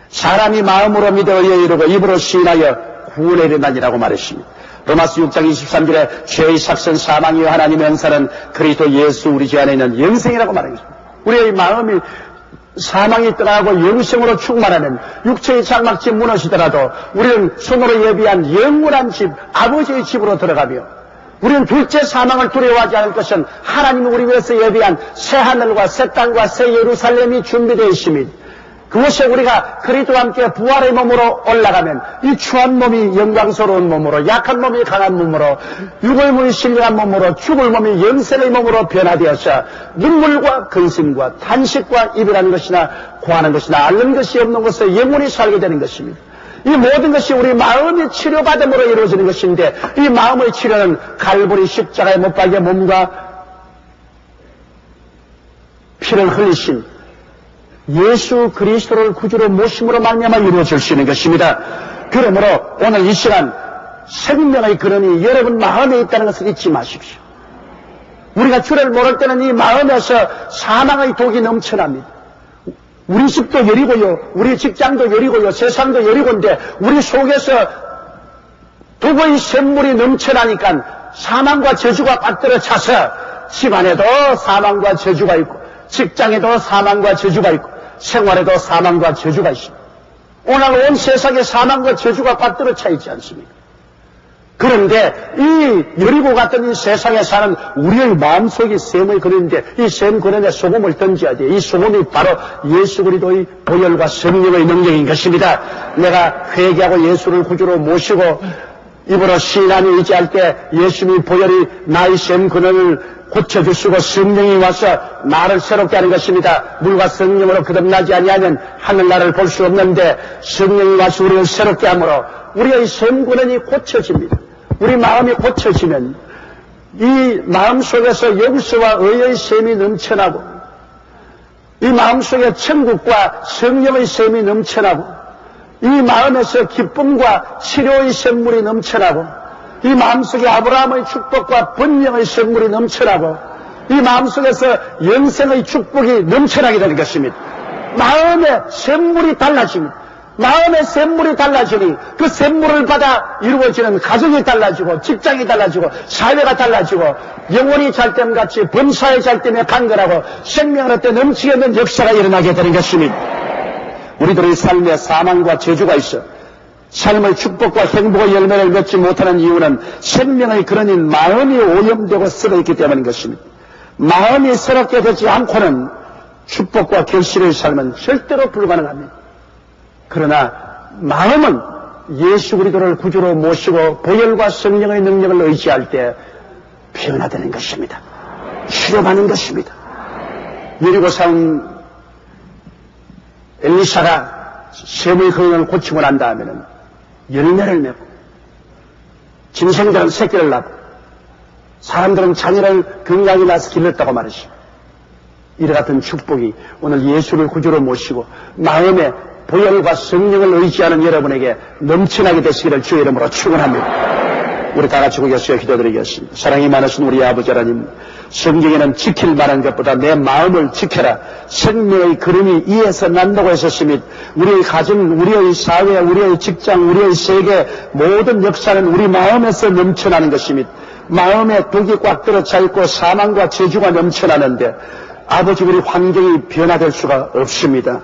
사람이 마음으로 믿어 의에 이르고 입으로 시인하여 구원에 이르나니라고 말했습니다. 로마서 6장 23절에 죄의 삭선 사망이요 하나님의 형사는 그리스도 예수 우리 주 안에 있는 영생이라고 말했습니다. 우리의 마음이 사망이 떠나고 영생으로 충만하면 육체의 장막집 무너지더라도 우리는 손으로 예비한 영원한 집, 아버지의 집으로 들어가며 우리는 둘째 사망을 두려워하지 않을 것은 하나님이 우리 위해서 예비한 새 하늘과 새 땅과 새 예루살렘이 준비되어 있습니다. 그것이 우리가 그리스도와 함께 부활의 몸으로 올라가면 이 추한 몸이 영광스러운 몸으로, 약한 몸이 강한 몸으로, 육의 몸이 신령한 몸으로, 죽을 몸이 영생의 몸으로 변화되어서 눈물과 근심과 탄식과 이별하는 것이나 고하는 것이나 앓는 것이 없는 곳에 영원히 살게 되는 것입니다. 이 모든 것이 우리 마음이 치료받음으로 이루어지는 것인데 이 마음의 치료는 갈보리 십자가에 못 박여 몸과 피를 흘리신 예수 그리스도를 구주로 모심으로 말미암아 이루어질 수 있는 것입니다. 그러므로 오늘 이 시간 생명의 근원이 여러분 마음에 있다는 것을 잊지 마십시오. 우리가 주를 모를 때는 이 마음에서 사망의 독이 넘쳐납니다. 우리 집도 여리고요, 우리 직장도 여리고요, 세상도 여리고인데 우리 속에서 독의 샘물이 넘쳐나니까 사망과 저주가 빠뜨려 차서 집안에도 사망과 저주가 있고 직장에도 사망과 저주가 있고 생활에도 사망과 저주가 있습니다. 오늘 온 세상에 사망과 저주가 빠뜨려 차 있지 않습니까? 그런데 이 여리고 같은 이 세상에 사는 우리의 마음속이 샘의 근원인데 이 샘 근원에 소금을 던져야 돼요. 이 소금이 바로 예수 그리스도의 보혈과 성령의 능력인 것입니다. 내가 회개하고 예수를 구주로 모시고 입으로 시인하며 의지할 때 예수님의 보혈이 나의 샘 근원을 고쳐주시고 성령이 와서 나를 새롭게 하는 것입니다. 물과 성령으로 거듭나지 아니하면 하늘나라를 볼 수 없는데 성령이 와서 우리를 새롭게 함으로 우리의 샘 근원이 고쳐집니다. 우리 마음이 고쳐지면 이 마음속에서 용서와 의의 샘이 넘쳐나고 이 마음속에 천국과 성령의 샘이 넘쳐나고 이 마음에서 기쁨과 치료의 샘물이 넘쳐나고 이 마음속에 아브라함의 축복과 번영의 샘물이 넘쳐나고 이 마음속에서 영생의 축복이 넘쳐나게 되는 것입니다. 마음의 샘물이 달라집니다. 마음의 샘물이 달라지니 그 샘물을 받아 이루어지는 가정이 달라지고 직장이 달라지고 사회가 달라지고 영혼이 잘됨같이 범사의 잘됨에 간결하고 생명을 얻되 넘치게 하는 역사가 일어나게 되는 것입니다. 우리들의 삶에 사망과 저주가 있어 삶의 축복과 행복의 열매를 맺지 못하는 이유는 생명의 근원인 마음이 오염되고 썩어있기 때문인 것입니다. 마음이 새롭게 되지 않고는 축복과 결실의 삶은 절대로 불가능합니다. 그러나 마음은 예수 그리스도를 구주로 모시고 보혈과 성령의 능력을 의지할 때 변화되는 것입니다. 치료받는 것입니다. 여리고 산 엘리사가 셈의 거인을 고치고 난 다음에는 열매를 맺고 짐승들은 새끼를 낳고 사람들은 자녀를 건강히 낳아서 길렀다고 말하시고 이와 같은 축복이 오늘 예수를 구주로 모시고 마음에 보혈과 성령을 의지하는 여러분에게 넘쳐나게 되시기를 주의 이름으로 축원합니다. 우리 다 같이 고개서 기도드리겠습니다. 사랑이 많으신 우리 아버지 하나님, 성경에는 지킬 만한 것보다 내 마음을 지켜라, 생명의 걸음이 이에서 난다고 했었으니 우리의 가정, 우리의 사회, 우리의 직장, 우리의 세계 모든 역사는 우리 마음에서 넘쳐나는 것입니다. 마음에 독이 꽉 들어차 있고 사망과 저주가 넘쳐나는데 아버지, 우리 환경이 변화될 수가 없습니다.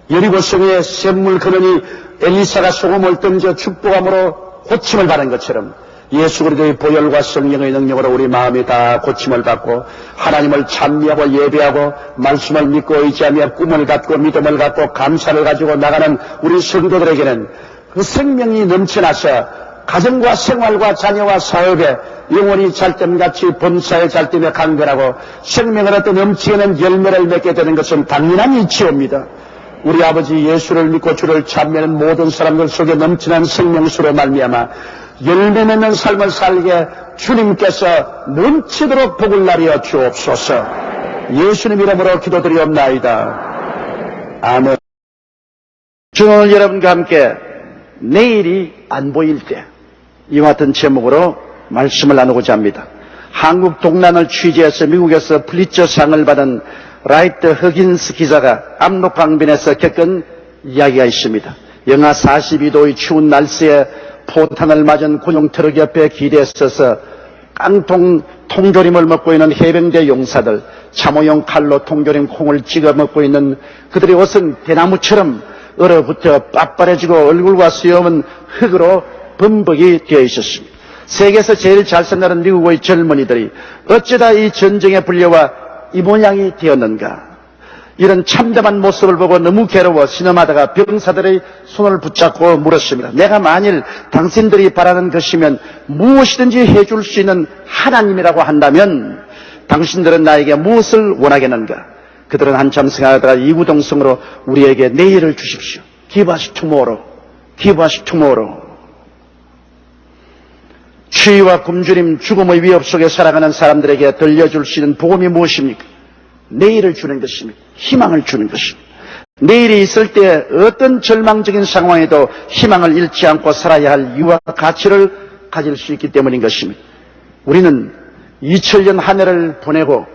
여리고성의 샘물 근원이 엘리사가 소금을 던져 축복함으로 고침을 받은 것처럼 예수 그리스도의 보혈과 성령의 능력으로 우리 마음이 다 고침을 받고 하나님을 찬미하고 예배하고 말씀을 믿고 의지하며 꿈을 갖고 믿음을 갖고 감사를 가지고 나가는 우리 성도들에게는 그 생명이 넘쳐나서 가정과 생활과 자녀와 사업에 영혼이 잘됨같이 범사에 잘됨에 강건하고 생명을 얻던 넘치는 열매를 맺게 되는 것은 당연한 이치옵니다. 우리 아버지 예수를 믿고 주를 찬미하는 모든 사람들 속에 넘치는 생명수로 말미암아 열매 맺는 삶을 살게 주님께서 넘치도록 복을 나려 주옵소서. 예수님 이름으로 기도드리옵나이다. 아멘. 오늘 여러분과 함께 내일이 안 보일 때 이와 같은 제목으로 말씀을 나누고자 합니다. 한국 동란을 취재해서 미국에서 플리처상을 받은 라이트 허긴스 기자가 압록강변에서 겪은 이야기가 있습니다. 영하 42도의 추운 날씨에 포탄을 맞은 군용 트럭 옆에 기대에 서서 깡통 통조림을 먹고 있는 해병대 용사들, 참호용 칼로 통조림 콩을 찍어 먹고 있는 그들의 옷은 대나무처럼 얼어붙어 빳빳해지고 얼굴과 수염은 흙으로 범벅이 되어 있었습니다. 세계에서 제일 잘 산다는 미국의 젊은이들이 어쩌다 이 전쟁에 불려와 이 모양이 되었는가. 이런 참담한 모습을 보고 너무 괴로워 신음하다가 병사들의 손을 붙잡고 물었습니다. 내가 만일 당신들이 바라는 것이면 무엇이든지 해줄 수 있는 하나님이라고 한다면 당신들은 나에게 무엇을 원하겠는가. 그들은 한참 생각하다가 이구동성으로 우리에게 내일을 주십시오. Give us tomorrow. Give us tomorrow. 추위와 굶주림, 죽음의 위협 속에 살아가는 사람들에게 들려줄 수 있는 복음이 무엇입니까? 내일을 주는 것입니다. 희망을 주는 것입니다. 내일이 있을 때 어떤 절망적인 상황에도 희망을 잃지 않고 살아야 할 이유와 가치를 가질 수 있기 때문인 것입니다. 우리는 2000년 한 해를 보내고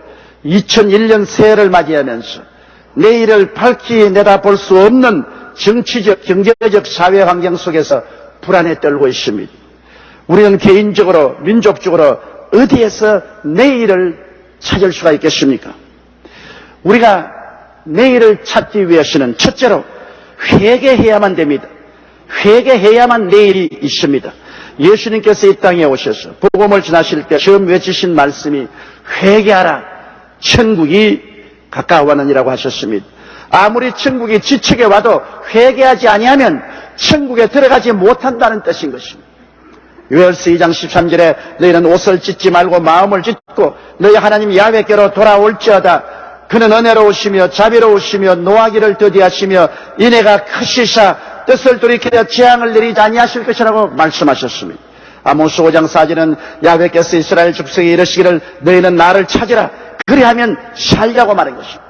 2001년 새해를 맞이하면서 내일을 밝히 내다볼 수 없는 정치적, 경제적, 사회 환경 속에서 불안에 떨고 있습니다. 우리는 개인적으로, 민족적으로 어디에서 내일을 찾을 수가 있겠습니까? 우리가 내일을 찾기 위해서는 첫째로 회개해야만 됩니다. 회개해야만 내일이 있습니다. 예수님께서 이 땅에 오셔서 복음을 전하실 때 처음 외치신 말씀이 회개하라, 천국이 가까워하느니라고 하셨습니다. 아무리 천국이 지척에 와도 회개하지 아니하면 천국에 들어가지 못한다는 뜻인 것입니다. 요엘서 2장 13절에 너희는 옷을 찢지 말고 마음을 찢고 너희 하나님 야훼께로 돌아올지어다. 그는 은혜로우시며 자비로우시며 노하기를 더디하시며 인애가 크시사 뜻을 돌이켜 재앙을 내리지 아니하실 것이라고 말씀하셨습니다. 아모스 5장 4절은 야훼께서 이스라엘 족속에 이르시기를 너희는 나를 찾으라. 그리하면 살라고 말한 것입니다.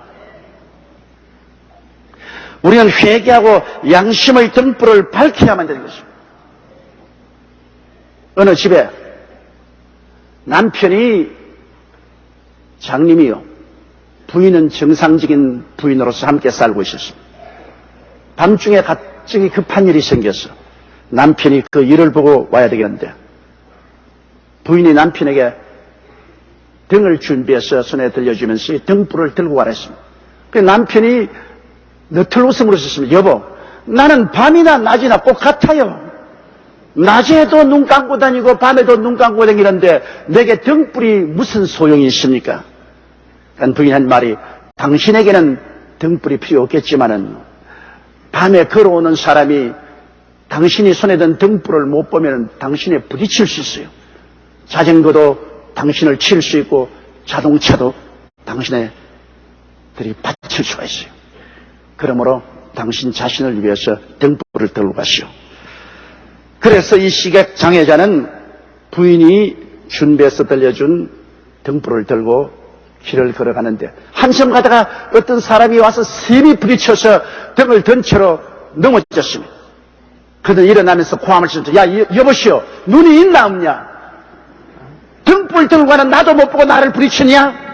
우리는 회개하고 양심의 등불을 밝혀야만 되는 것입니다. 어느 집에 남편이 장님이요, 부인은 정상적인 부인으로서 함께 살고 있었습니다. 밤중에 갑자기 급한 일이 생겨서 남편이 그 일을 보고 와야 되겠는데 부인이 남편에게 등을 준비해서 손에 들려주면서 등불을 들고 가라 했습니다. 그래서 남편이 너틀 웃음으로 썼습니다. 여보, 나는 밤이나 낮이나 꼭 같아요. 낮에도 눈 감고 다니고 밤에도 눈 감고 다니는데 내게 등불이 무슨 소용이 있습니까? 부인한 말이 당신에게는 등불이 필요 없겠지만은 밤에 걸어오는 사람이 당신이 손에 든 등불을 못 보면 당신에 부딪힐 수 있어요. 자전거도 당신을 칠 수 있고 자동차도 당신의 들이받칠 수가 있어요. 그러므로 당신 자신을 위해서 등불을 들고 가시오. 그래서 이 시각 장애자는 부인이 준비해서 들려준 등불을 들고 길을 걸어가는데 한참 가다가 어떤 사람이 와서 심히 부딪혀서 등을 든 채로 넘어졌습니다. 그는 일어나면서 고함을 치면서 야 여보시오, 눈이 있나 없냐? 등불 들고 가는 나도 못 보고 나를 부딪히냐?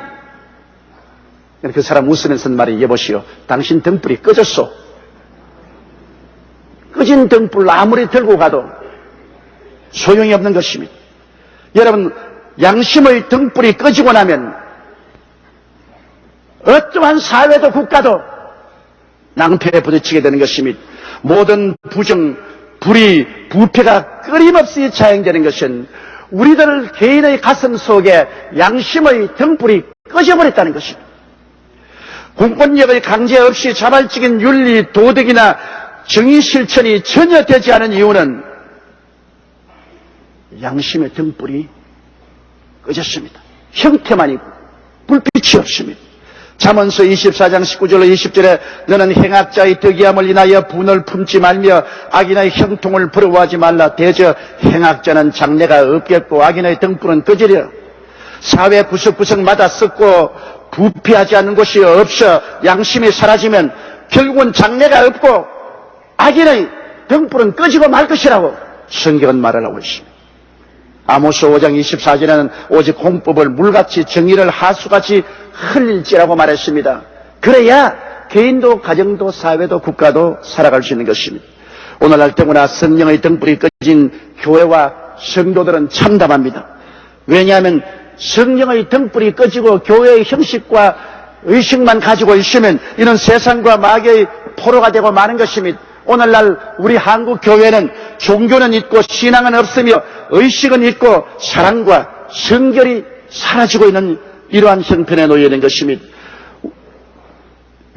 그 사람 웃으면서 말이 여보시오, 당신 등불이 꺼졌소. 꺼진 등불 아무리 들고 가도 소용이 없는 것입니다. 여러분, 양심의 등불이 꺼지고 나면 어떠한 사회도 국가도 낭패에 부딪히게 되는 것입니다. 모든 부정, 불의, 부패가 끊임없이 자행되는 것은 우리들 개인의 가슴 속에 양심의 등불이 꺼져버렸다는 것입니다. 공권력의 강제 없이 자발적인 윤리, 도덕이나 정의 실천이 전혀 되지 않은 이유는 양심의 등불이 꺼졌습니다. 형태만 있고 불빛이 없습니다. 잠언서 24장 19절로 20절에 너는 행악자의 덕이함을 인하여 분을 품지 말며 악인의 형통을 부러워하지 말라. 대저 행악자는 장래가 없겠고 악인의 등불은 꺼지려. 사회 구석구석마다 썩고 부패하지 않는 곳이 없어 양심이 사라지면 결국은 장래가 없고 악인의 등불은 꺼지고 말 것이라고 성경은 말을 하고 있습니다. 아모스 5장 24절에는 오직 공법을 물같이 정의를 하수같이 흘릴지라고 말했습니다. 그래야 개인도 가정도 사회도 국가도 살아갈 수 있는 것입니다. 오늘날 때구나 성령의 등불이 꺼진 교회와 성도들은 참담합니다. 왜냐하면 성령의 등불이 꺼지고 교회의 형식과 의식만 가지고 있으면 이는 세상과 마귀의 포로가 되고 마는 것입니다. 오늘날 우리 한국 교회는 종교는 있고 신앙은 없으며 의식은 있고 사랑과 성결이 사라지고 있는 이러한 형편에 놓여 있는 것입니다.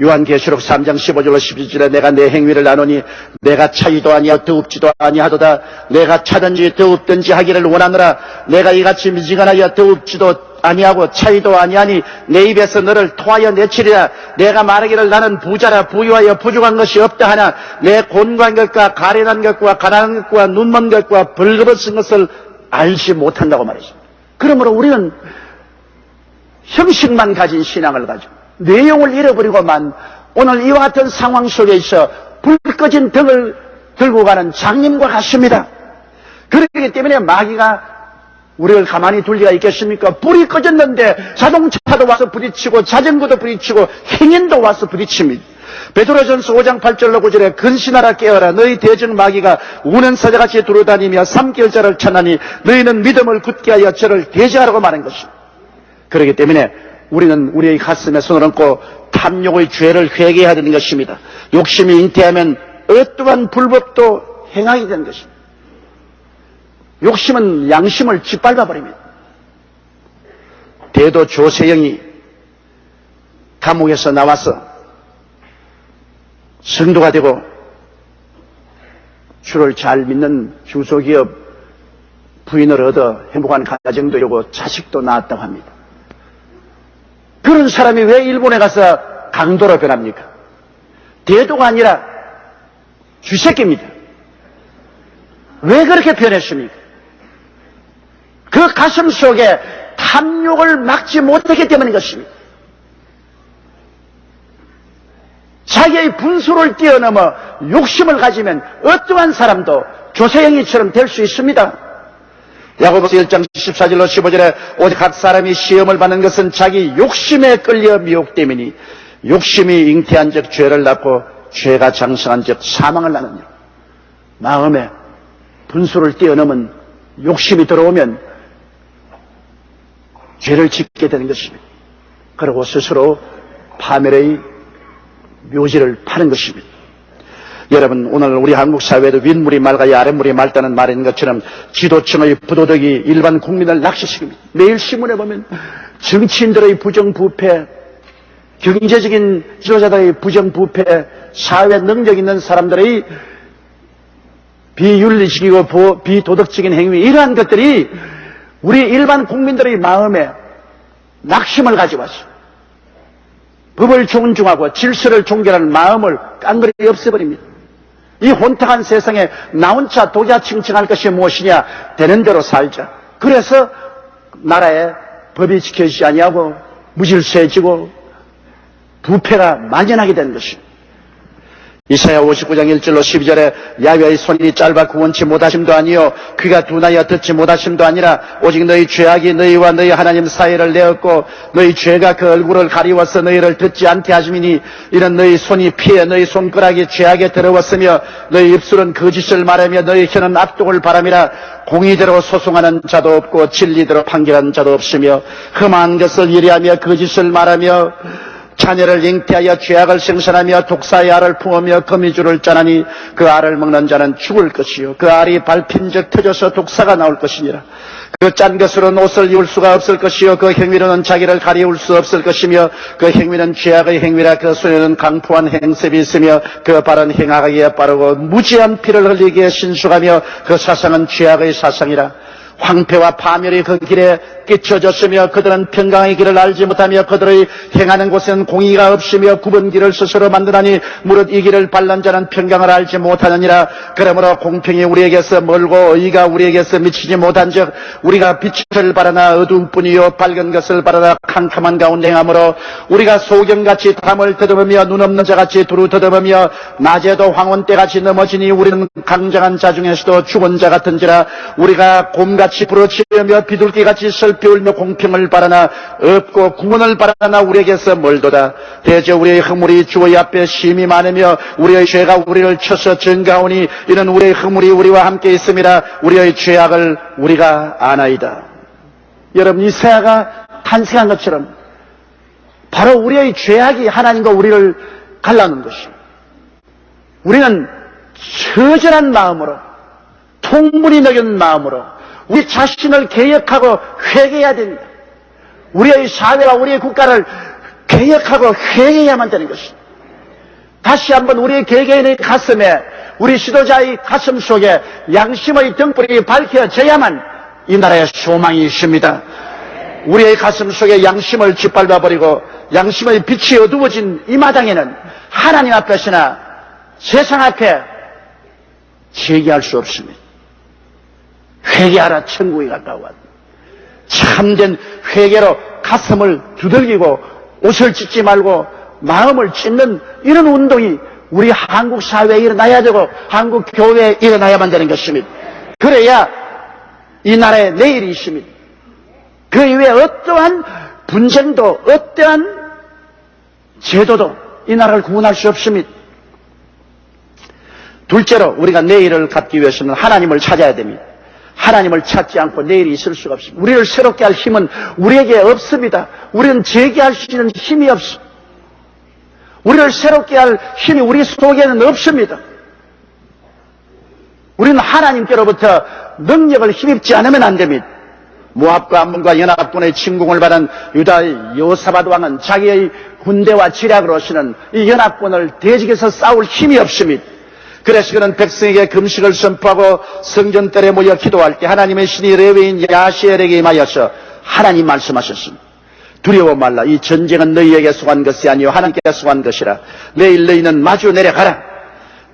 요한계시록 3장 15절로 17절에 내가 내 행위를 아노니 내가 차이도 아니하고 더웁지도 아니하도다. 내가 차든지 더웁든지 하기를 원하노라. 내가 이같이 미지근하여 더웁지도 아니하고 차이도 아니하니 내 입에서 너를 토하여 내치리라. 내가 말하기를 나는 부자라 부유하여 부족한 것이 없다 하나 내 곤고한 것과 가련한 것과 가난한 것과 눈먼 것과 벌거벗은 것을 알지 못한다고 말했습니다. 그러므로 우리는 형식만 가진 신앙을 가지고 내용을 잃어버리고만 오늘 이와 같은 상황 속에 있어 불 꺼진 등을 들고 가는 장님과 같습니다. 그렇기 때문에 마귀가 우리를 가만히 둘 리가 있겠습니까? 불이 꺼졌는데 자동차도 와서 부딪히고 자전거도 부딪히고 행인도 와서 부딪힙니다. 베드로전서 5장 8절로 9절에 근신하라 깨어라. 너희 대적 마귀가 우는 사자같이 두루다니며 삼킬 자를 찾나니 너희는 믿음을 굳게 하여 저를 대적하라고 말한 것입니다. 그렇기 때문에 우리는 우리의 가슴에 손을 얹고 탐욕의 죄를 회개해야 되는 것입니다. 욕심이 잉태하면 어떠한 불법도 행하게 되는 것입니다. 욕심은 양심을 짓밟아버립니다. 대도 조세영이 감옥에서 나와서 성도가 되고 주를 잘 믿는 중소기업 부인을 얻어 행복한 가정도 이루고 자식도 낳았다고 합니다. 그런 사람이 왜 일본에 가서 강도로 변합니까? 대도가 아니라 쥐새끼입니다. 왜 그렇게 변했습니까? 그 가슴 속에 탐욕을 막지 못했기 때문인 것입니다. 자기의 분수를 뛰어넘어 욕심을 가지면 어떠한 사람도 조세영이처럼 될 수 있습니다. 야고보서 1장 14절로 15절에 오직 각 사람이 시험을 받는 것은 자기 욕심에 끌려 미혹됨이니 욕심이 잉태한 즉 죄를 낳고 죄가 장성한 즉 사망을 낳느니라. 마음에 분수를 뛰어넘은 욕심이 들어오면 죄를 짓게 되는 것입니다. 그리고 스스로 파멸의 묘지를 파는 것입니다. 여러분, 오늘 우리 한국 사회도 윗물이 맑아야 아랫물이 맑다는 말인 것처럼 지도층의 부도덕이 일반 국민을 낙시시킵니다. 매일 신문에 보면 정치인들의 부정부패, 경제적인 지도자들의 부정부패, 사회 능력 있는 사람들의 비윤리적이고 비도덕적인 행위, 이러한 것들이 우리 일반 국민들의 마음에 낙심을 가져왔어. 법을 존중하고 질서를 존경하는 마음을 깡그리 없애버립니다. 이 혼탁한 세상에 나 혼자 독야층층할 것이 무엇이냐, 되는 대로 살자. 그래서 나라에 법이 지켜지지 아니하고 무질서해지고 부패가 만연하게 되는 것입니다. 이사야 59장 1절로 12절에 야훼의 손이 짧아 구원치 못하심도 아니요 귀가 둔하여 듣지 못하심도 아니라 오직 너희 죄악이 너희와 너희 하나님 사이를 내었고 너희 죄가 그 얼굴을 가리워서 너희를 듣지 않게 하심이니 이는 너희 손이 피해 너희 손가락이 죄악에 더러웠으며 너희 입술은 거짓을 말하며 너희 혀는 악독을 바람이라 공의대로 소송하는 자도 없고 진리대로 판결하는 자도 없으며 흠한 것을 이래하며 거짓을 말하며 자녀를 잉태하여 죄악을 생산하며 독사의 알을 품으며 거미줄을 짜나니 그 알을 먹는 자는 죽을 것이요 그 알이 밟힌 적 터져서 독사가 나올 것이니라. 그 짠 것으로는 옷을 입을 수가 없을 것이요 그 행위로는 자기를 가리울 수 없을 것이며 그 행위는 죄악의 행위라. 그 손에는 강포한 행색이 있으며 그 발은 행하기에 빠르고 무지한 피를 흘리기에 신속하며 그 사상은 죄악의 사상이라. 황폐와 파멸이 그 길에 끼쳐졌으며 그들은 평강의 길을 알지 못하며 그들의 행하는 곳에는 공의가 없으며 굽은 길을 스스로 만드나니 무릇 이 길을 발른 자는 평강을 알지 못하느니라. 그러므로 공평이 우리에게서 멀고 의가 우리에게서 미치지 못한즉 우리가 빛을 바라나 어두운 뿐이요 밝은 것을 바라나 캄캄한 가운데 행함으로 우리가 소경같이 담을 더듬으며 눈 없는 자같이 두루 더듬으며 낮에도 황혼때같이 넘어지니 우리는 강장한 자 중에서도 죽은 자 같은지라. 우리가 곰같이 부러치며 비둘기같이 슬피 울며 공평을 바라나 없고 구원을 바라나 우리에게서 멀도다. 대저 우리의 허물이 주의 앞에 심히 많으며 우리의 죄가 우리를 쳐서 증가오니 이는 우리의 허물이 우리와 함께 있음이라. 우리의 죄악을 우리가 아나이다. 여러분, 이사야가 탄생한 것처럼 바로 우리의 죄악이 하나님과 우리를 갈라놓은 것입니다. 우리는 처절한 마음으로 통분이 녹은 마음으로 우리 자신을 개혁하고 회개해야 됩니다. 우리의 사회와 우리의 국가를 개혁하고 회개해야만 되는 것입니다. 다시 한번 우리 개개인의 가슴에, 우리 지도자의 가슴 속에 양심의 등불이 밝혀져야만 이 나라에 소망이 있습니다. 우리의 가슴 속에 양심을 짓밟아버리고 양심의 빛이 어두워진 이 마당에는 하나님 앞에서나 세상 앞에 제기할 수 없습니다. 회개하라, 천국이 가까워. 참된 회개로 가슴을 두들기고 옷을 찢지 말고 마음을 찢는 이런 운동이 우리 한국 사회에 일어나야 되고 한국 교회에 일어나야만 되는 것입니다. 그래야 이 나라에 내일이 있습니다. 그 이외에 어떠한 분쟁도 어떠한 제도도 이 나라를 구원할 수 없습니다. 둘째로 우리가 내일을 갖기 위해서는 하나님을 찾아야 됩니다. 하나님을 찾지 않고 내일이 있을 수가 없습니다. 우리를 새롭게 할 힘은 우리에게 없습니다. 우리는 재기할 수 있는 힘이 없습니다. 우리를 새롭게 할 힘이 우리 속에는 없습니다. 우리는 하나님께로부터 능력을 힘입지 않으면 안 됩니다. 모압과 암몬과 연합군의 침공을 받은 유다 여호사밧 왕은 자기의 군대와 지략으로서는 이 연합군을 대적해서 싸울 힘이 없습니다. 그래서 그는 백성에게 금식을 선포하고 성전뜰에 모여 기도할 때 하나님의 신이 레위인 야시엘에게 임하여서 하나님 말씀하셨습니다. 두려워 말라. 이 전쟁은 너희에게 속한 것이 아니요 하나님께 속한 것이라. 내일 너희는 마주 내려가라.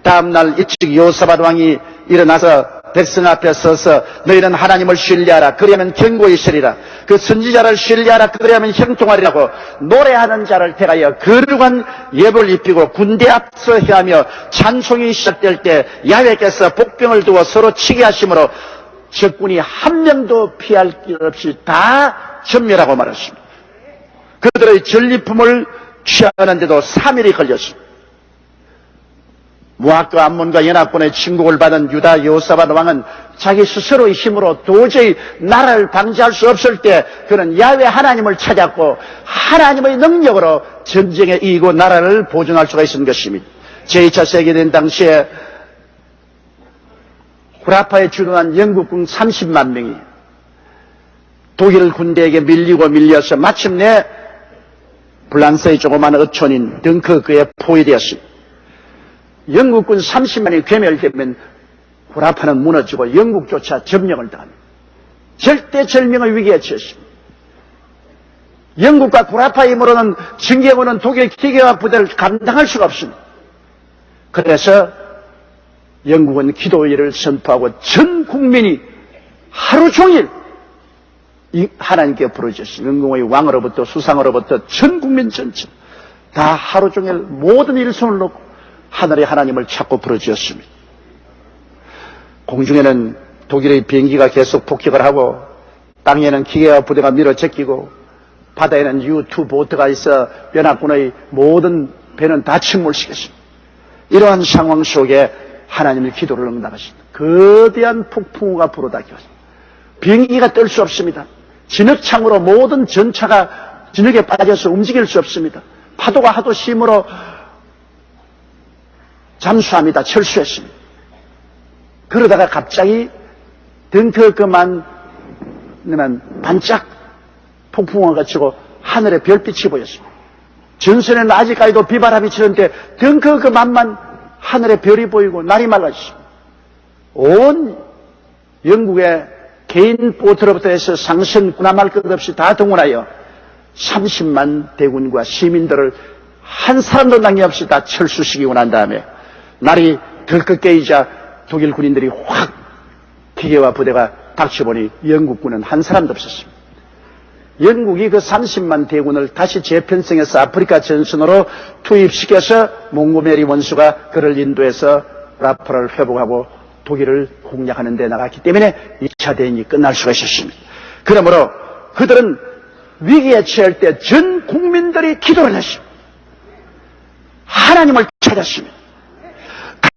다음날 일찍 여호사밧 왕이 일어나서 백성 앞에 서서 너희는 하나님을 신뢰하라. 그리하면 견고히 있으리라. 그 선지자를 신뢰하라. 그리하면 형통하리라고 노래하는 자를 택하여 거룩한 예복을 입히고 군대 앞서 해하며 찬송이 시작될 때 야훼께서 복병을 두어 서로 치게 하심으로 적군이 한 명도 피할 길 없이 다 전멸하고 말았습니다. 그들의 전리품을 취하는데도 3일이 걸렸습니다. 모압과 암몬과 연합군의 침공을 받은 유다 여호사밧 왕은 자기 스스로의 힘으로 도저히 나라를 방지할 수 없을 때 그는 야훼 하나님을 찾았고 하나님의 능력으로 전쟁에 이기고 나라를 보존할 수가 있는 것입니다. 제2차 세계대전 당시에 후라파에 주둔한 영국군 30만 명이 독일 군대에게 밀려서 마침내 프랑스의 조그만 어촌인 덩크크에 포위되었습니다. 영국군 30만이 괴멸되면 구라파는 무너지고 영국조차 점령을 당합니다. 절대절명의 위기에 처했습니다. 영국과 구라파의 힘으로는 진격원은 독일 기계화 부대를 감당할 수가 없습니다. 그래서 영국은 기도회를 선포하고 전 국민이 하루 종일 하나님께 부르짖습니다. 영국의 왕으로부터 수상으로부터 전 국민 전체 다 하루 종일 모든 일손을 놓고 하늘의 하나님을 찾고 부르짖었습니다. 공중에는 독일의 비행기가 계속 폭격을 하고 땅에는 기계화 부대가 밀어제끼고 바다에는 U2 보트가 있어 연합군의 모든 배는 다 침몰시켰습니다. 이러한 상황 속에 하나님의 기도를 응답하십니다. 거대한 폭풍우가 불어닥쳤습니다. 비행기가 뜰 수 없습니다. 진흙창으로 모든 전차가 진흙에 빠져서 움직일 수 없습니다. 파도가 하도 심으로 잠수합니다. 철수했습니다. 그러다가 갑자기 덩크크만 반짝 폭풍우가 치고 하늘에 별빛이 보였습니다. 전선에는 아직까지도 비바람이 치는데 덩크크만만 하늘에 별이 보이고 날이 맑아졌습니다. 온 영국의 개인 보트로부터 해서 상선 군함할 것 없이 다 동원하여 30만 대군과 시민들을 한 사람도 남김없이 다 철수시키고 난 다음에 날이 덜컥 깨이자 독일 군인들이 확 기계화 부대가 닥쳐보니 영국군은 한 사람도 없었습니다. 영국이 그 30만 대군을 다시 재편성해서 아프리카 전선으로 투입시켜서 몽고메리 원수가 그를 인도해서 라파를 회복하고 독일을 공략하는 데 나갔기 때문에 2차 대전이 끝날 수가 있었습니다. 그러므로 그들은 위기에 처할 때 전 국민들이 기도를 했습니다. 하나님을 찾았습니다.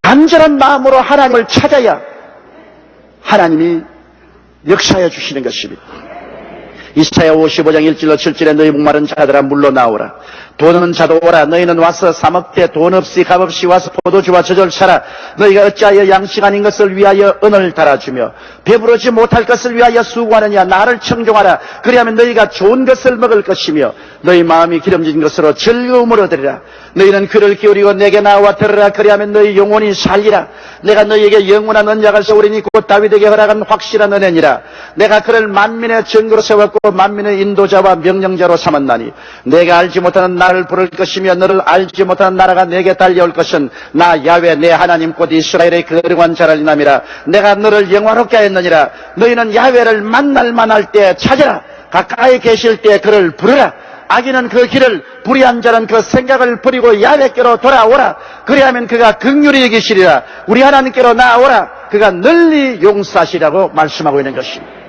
간절한 마음으로 하나님을 찾아야 하나님이 역사해 주시는 것입니다. 이사야 55장 1절로 7절에 너희 목마른 자들아 물러 나오라. 돈 없는 자도 오라. 너희는 와서 사 먹되 돈 없이 값 없이 와서 포도주와 저절 사라. 너희가 어찌하여 양식 아닌 것을 위하여 은을 달아주며 배부르지 못할 것을 위하여 수고하느냐. 나를 청종하라. 그리하면 너희가 좋은 것을 먹을 것이며 너희 마음이 기름진 것으로 즐거움을 얻으리라. 너희는 귀를 기울이고 내게 나와 들으라. 그리하면 너희 영혼이 살리라. 내가 너희에게 영원한 언약을 세우리니 곧 다윗에게 허락한 확실한 은혜니라. 내가 그를 만민의 증거로 세웠고 만민의 인도자와 명령자로 삼았나니 내가 알지 못하는 나를 부를 것이며 너를 알지 못하는 나라가 내게 달려올 것은 나 야훼 내 하나님 곧 이스라엘의 거룩한 자를 인함이라. 내가 너를 영화롭게 하였느니라. 너희는 야훼를 만날 만할 때 찾아라. 가까이 계실 때 그를 부르라. 악인은 그 길을 불의한 자는 그 생각을 버리고 야훼께로 돌아오라. 그리하면 그가 긍휼히 여기시리라. 우리 하나님께로 나아오라. 그가 널리 용서하시라고 말씀하고 있는 것입니다.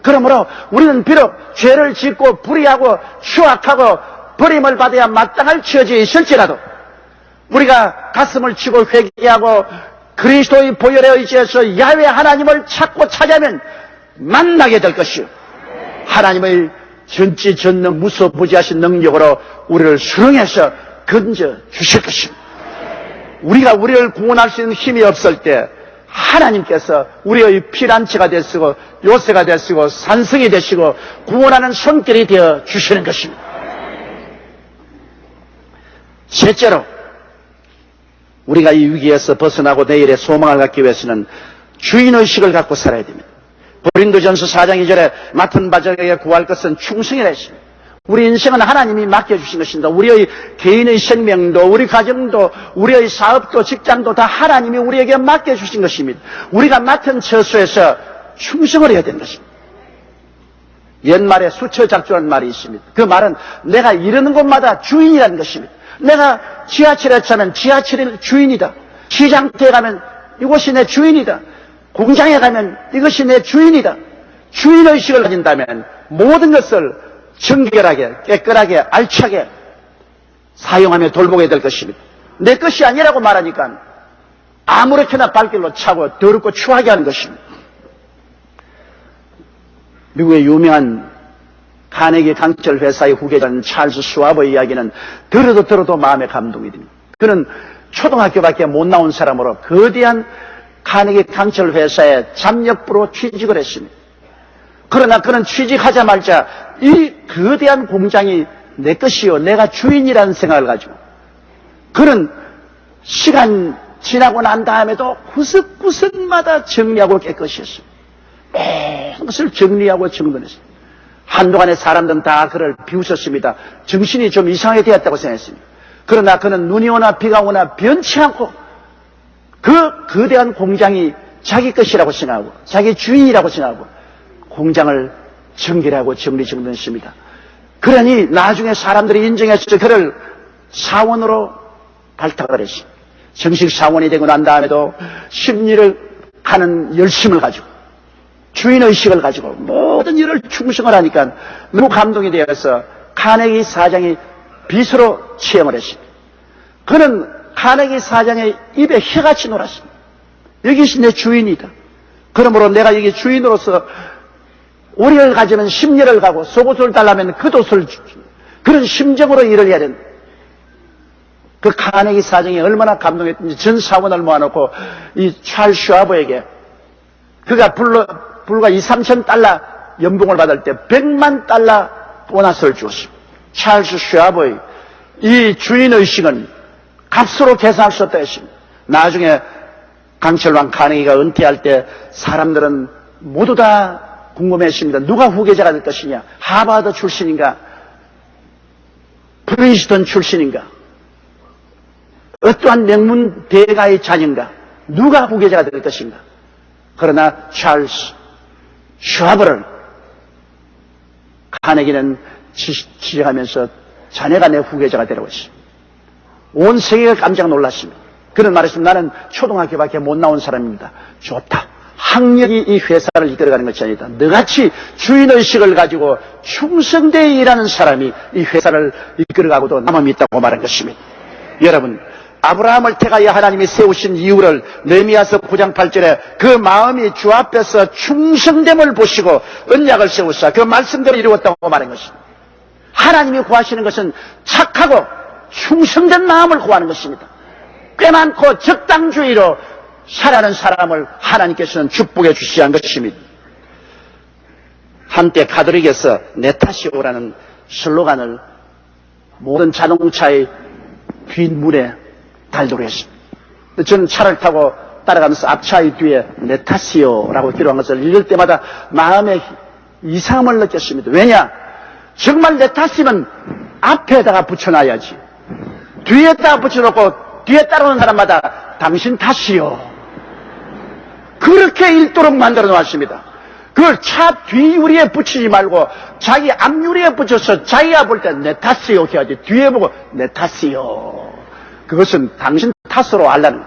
그러므로 우리는 비록 죄를 짓고 불의하고 추악하고 버림을 받아야 마땅할 처지에 있을지라도 우리가 가슴을 치고 회개하고 그리스도의 보혈에 의지해서 야훼 하나님을 찾고 찾아면 만나게 될 것이요 하나님의 전지전능 무소부지하신 능력으로 우리를 수령해서 건져 주실 것입니다. 우리가 우리를 구원할 수 있는 힘이 없을 때 하나님께서 우리의 피난처가 되시고 요새가 되시고 산성이 되시고 구원하는 손길이 되어 주시는 것입니다. 셋째로 우리가 이 위기에서 벗어나고 내일의 소망을 갖기 위해서는 주인의식을 갖고 살아야 됩니다. 고린도전서 4장 2절에 맡은 바에게 구할 것은 충성이라 했습니다. 우리 인생은 하나님이 맡겨주신 것입니다. 우리의 개인의 생명도 우리 가정도 우리의 사업도 직장도 다 하나님이 우리에게 맡겨주신 것입니다. 우리가 맡은 처소에서 충성을 해야 되는 것입니다. 옛말에 수처작주라는 말이 있습니다. 그 말은 내가 이르는 곳마다 주인이라는 것입니다. 내가 지하철에 타면 지하철의 주인이다. 시장터에 가면 이곳이 내 주인이다. 공장에 가면 이것이 내 주인이다. 주인의식을 가진다면 모든 것을 정결하게 깨끗하게 알차게 사용하며 돌보게 될 것입니다. 내 것이 아니라고 말하니까 아무렇게나 발길로 차고 더럽고 추하게 하는 것입니다. 미국의 유명한 카네기 강철 회사의 후계자인 찰스 슈와버의 이야기는 들어도 마음에 감동이 됩니다. 그는 초등학교밖에 못 나온 사람으로 거대한 카네기 강철 회사에 잠역부로 취직을 했습니다. 그러나 그는 취직하자마자 이 거대한 공장이 내 것이요, 내가 주인이라는 생각을 가지고, 그는 시간 지나고 난 다음에도 구석구석마다 정리하고 깨끗이 했습니다. 모든 것을 정리하고 정돈했습니다. 한동안에 사람들은 다 그를 비웃었습니다. 정신이 좀 이상하게 되었다고 생각했습니다. 그러나 그는 눈이 오나 비가 오나 변치 않고 그 거대한 공장이 자기 것이라고 생각하고 자기 주인이라고 생각하고 공장을 정결하고 정리정돈했습니다. 그러니 나중에 사람들이 인정해서 그를 사원으로 발탁을 했습니다. 정식 사원이 되고 난 다음에도 심리를 하는 열심을 가지고 주인의식을 가지고 모든 일을 충성을 하니까 너무 감동이 되어서 카네기 사장이 비서로 채용을 했습니다. 그는 카네기 사장의 입에 혀같이 놀았습니다. 여기서 내 주인이다. 그러므로 내가 여기 주인으로서 우리를 가지는 심리를 가고 속옷을 달라면 겉옷을 그런 심정으로 일을 해야 된다. 그 카네기 사장이 얼마나 감동했던지 전 사원을 모아놓고 이 찰스 슈와버에게 그가 불과 2, 3천 달러 연봉을 받을 때 100만 달러 보너스를 주었습니다. 찰스 슈와버의 이 주인의식은 값으로 계산할 수 없다 했습니다. 나중에 강철왕 카네기가 은퇴할 때 사람들은 모두 다 궁금했습니다. 누가 후계자가 될 것이냐? 하버드 출신인가? 프린스턴 출신인가? 어떠한 명문 대가의 자녀인가? 누가 후계자가 될 것인가? 그러나 찰스 슈와버를 카네기는 지적하면서 자네가 내 후계자가 되라고 했습니다. 온 세계가 깜짝 놀랐습니다. 그는 말했습니다. 나는 초등학교밖에 못 나온 사람입니다. 좋다. 학력이 이 회사를 이끌어가는 것이 아니다. 너같이 주인의식을 가지고 충성되어 일하는 사람이 이 회사를 이끌어가고도 남음이 있다고 말한 것입니다. 여러분, 아브라함을 택하여 하나님이 세우신 이유를 느헤미야서 9장 8절에 그 마음이 주 앞에서 충성됨을 보시고 언약을 세우사 그 말씀대로 이루었다고 말한 것입니다. 하나님이 구하시는 것은 착하고 충성된 마음을 구하는 것입니다. 꽤 많고 적당주의로 살아가는 사람을 하나님께서는 축복해 주시야 한 것입니다. 한때 카톨릭에서 내 탓이오라는 슬로건을 모든 자동차의 뒷문에 달도록 했습니다. 저는 차를 타고 따라가면서 앞차의 뒤에 내 탓이요라고 기록한 것을 읽을 때마다 마음에 이상함을 느꼈습니다. 왜냐? 정말 내 탓이면 앞에다가 붙여놔야지. 뒤에다가 붙여놓고 뒤에 따라오는 사람마다 당신 탓이요. 그렇게 읽도록 만들어 놓았습니다. 그걸 차 뒷유리에 붙이지 말고 자기 앞유리에 붙여서 자기가 볼 때 내 탓이요 해야지. 뒤에 보고 내 탓이요. 그것은 당신 탓으로 알라는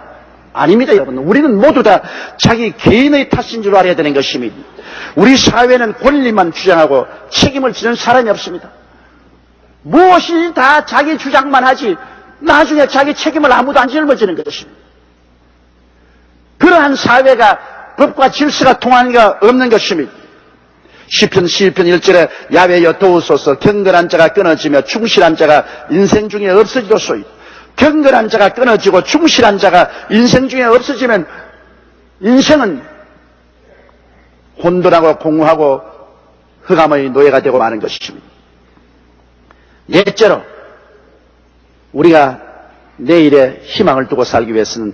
아닙니다, 여러분. 우리는 모두 다 자기 개인의 탓인 줄 알아야 되는 것입니다. 우리 사회는 권리만 주장하고 책임을 지는 사람이 없습니다. 무엇이 다 자기 주장만 하지 나중에 자기 책임을 아무도 안 짊어지는 것입니다. 그러한 사회가 법과 질서가 통하는 게 없는 것입니다. 시편 1절에 야훼여 도우소서 경건한 자가 끊어지며 충실한 자가 인생 중에 없어지도소이다. 경건한 자가 끊어지고 충실한 자가 인생 중에 없어지면 인생은 혼돈하고 공허하고 흑암의 노예가 되고 마는 것입니다. 넷째로 우리가 내일의 희망을 두고 살기 위해서는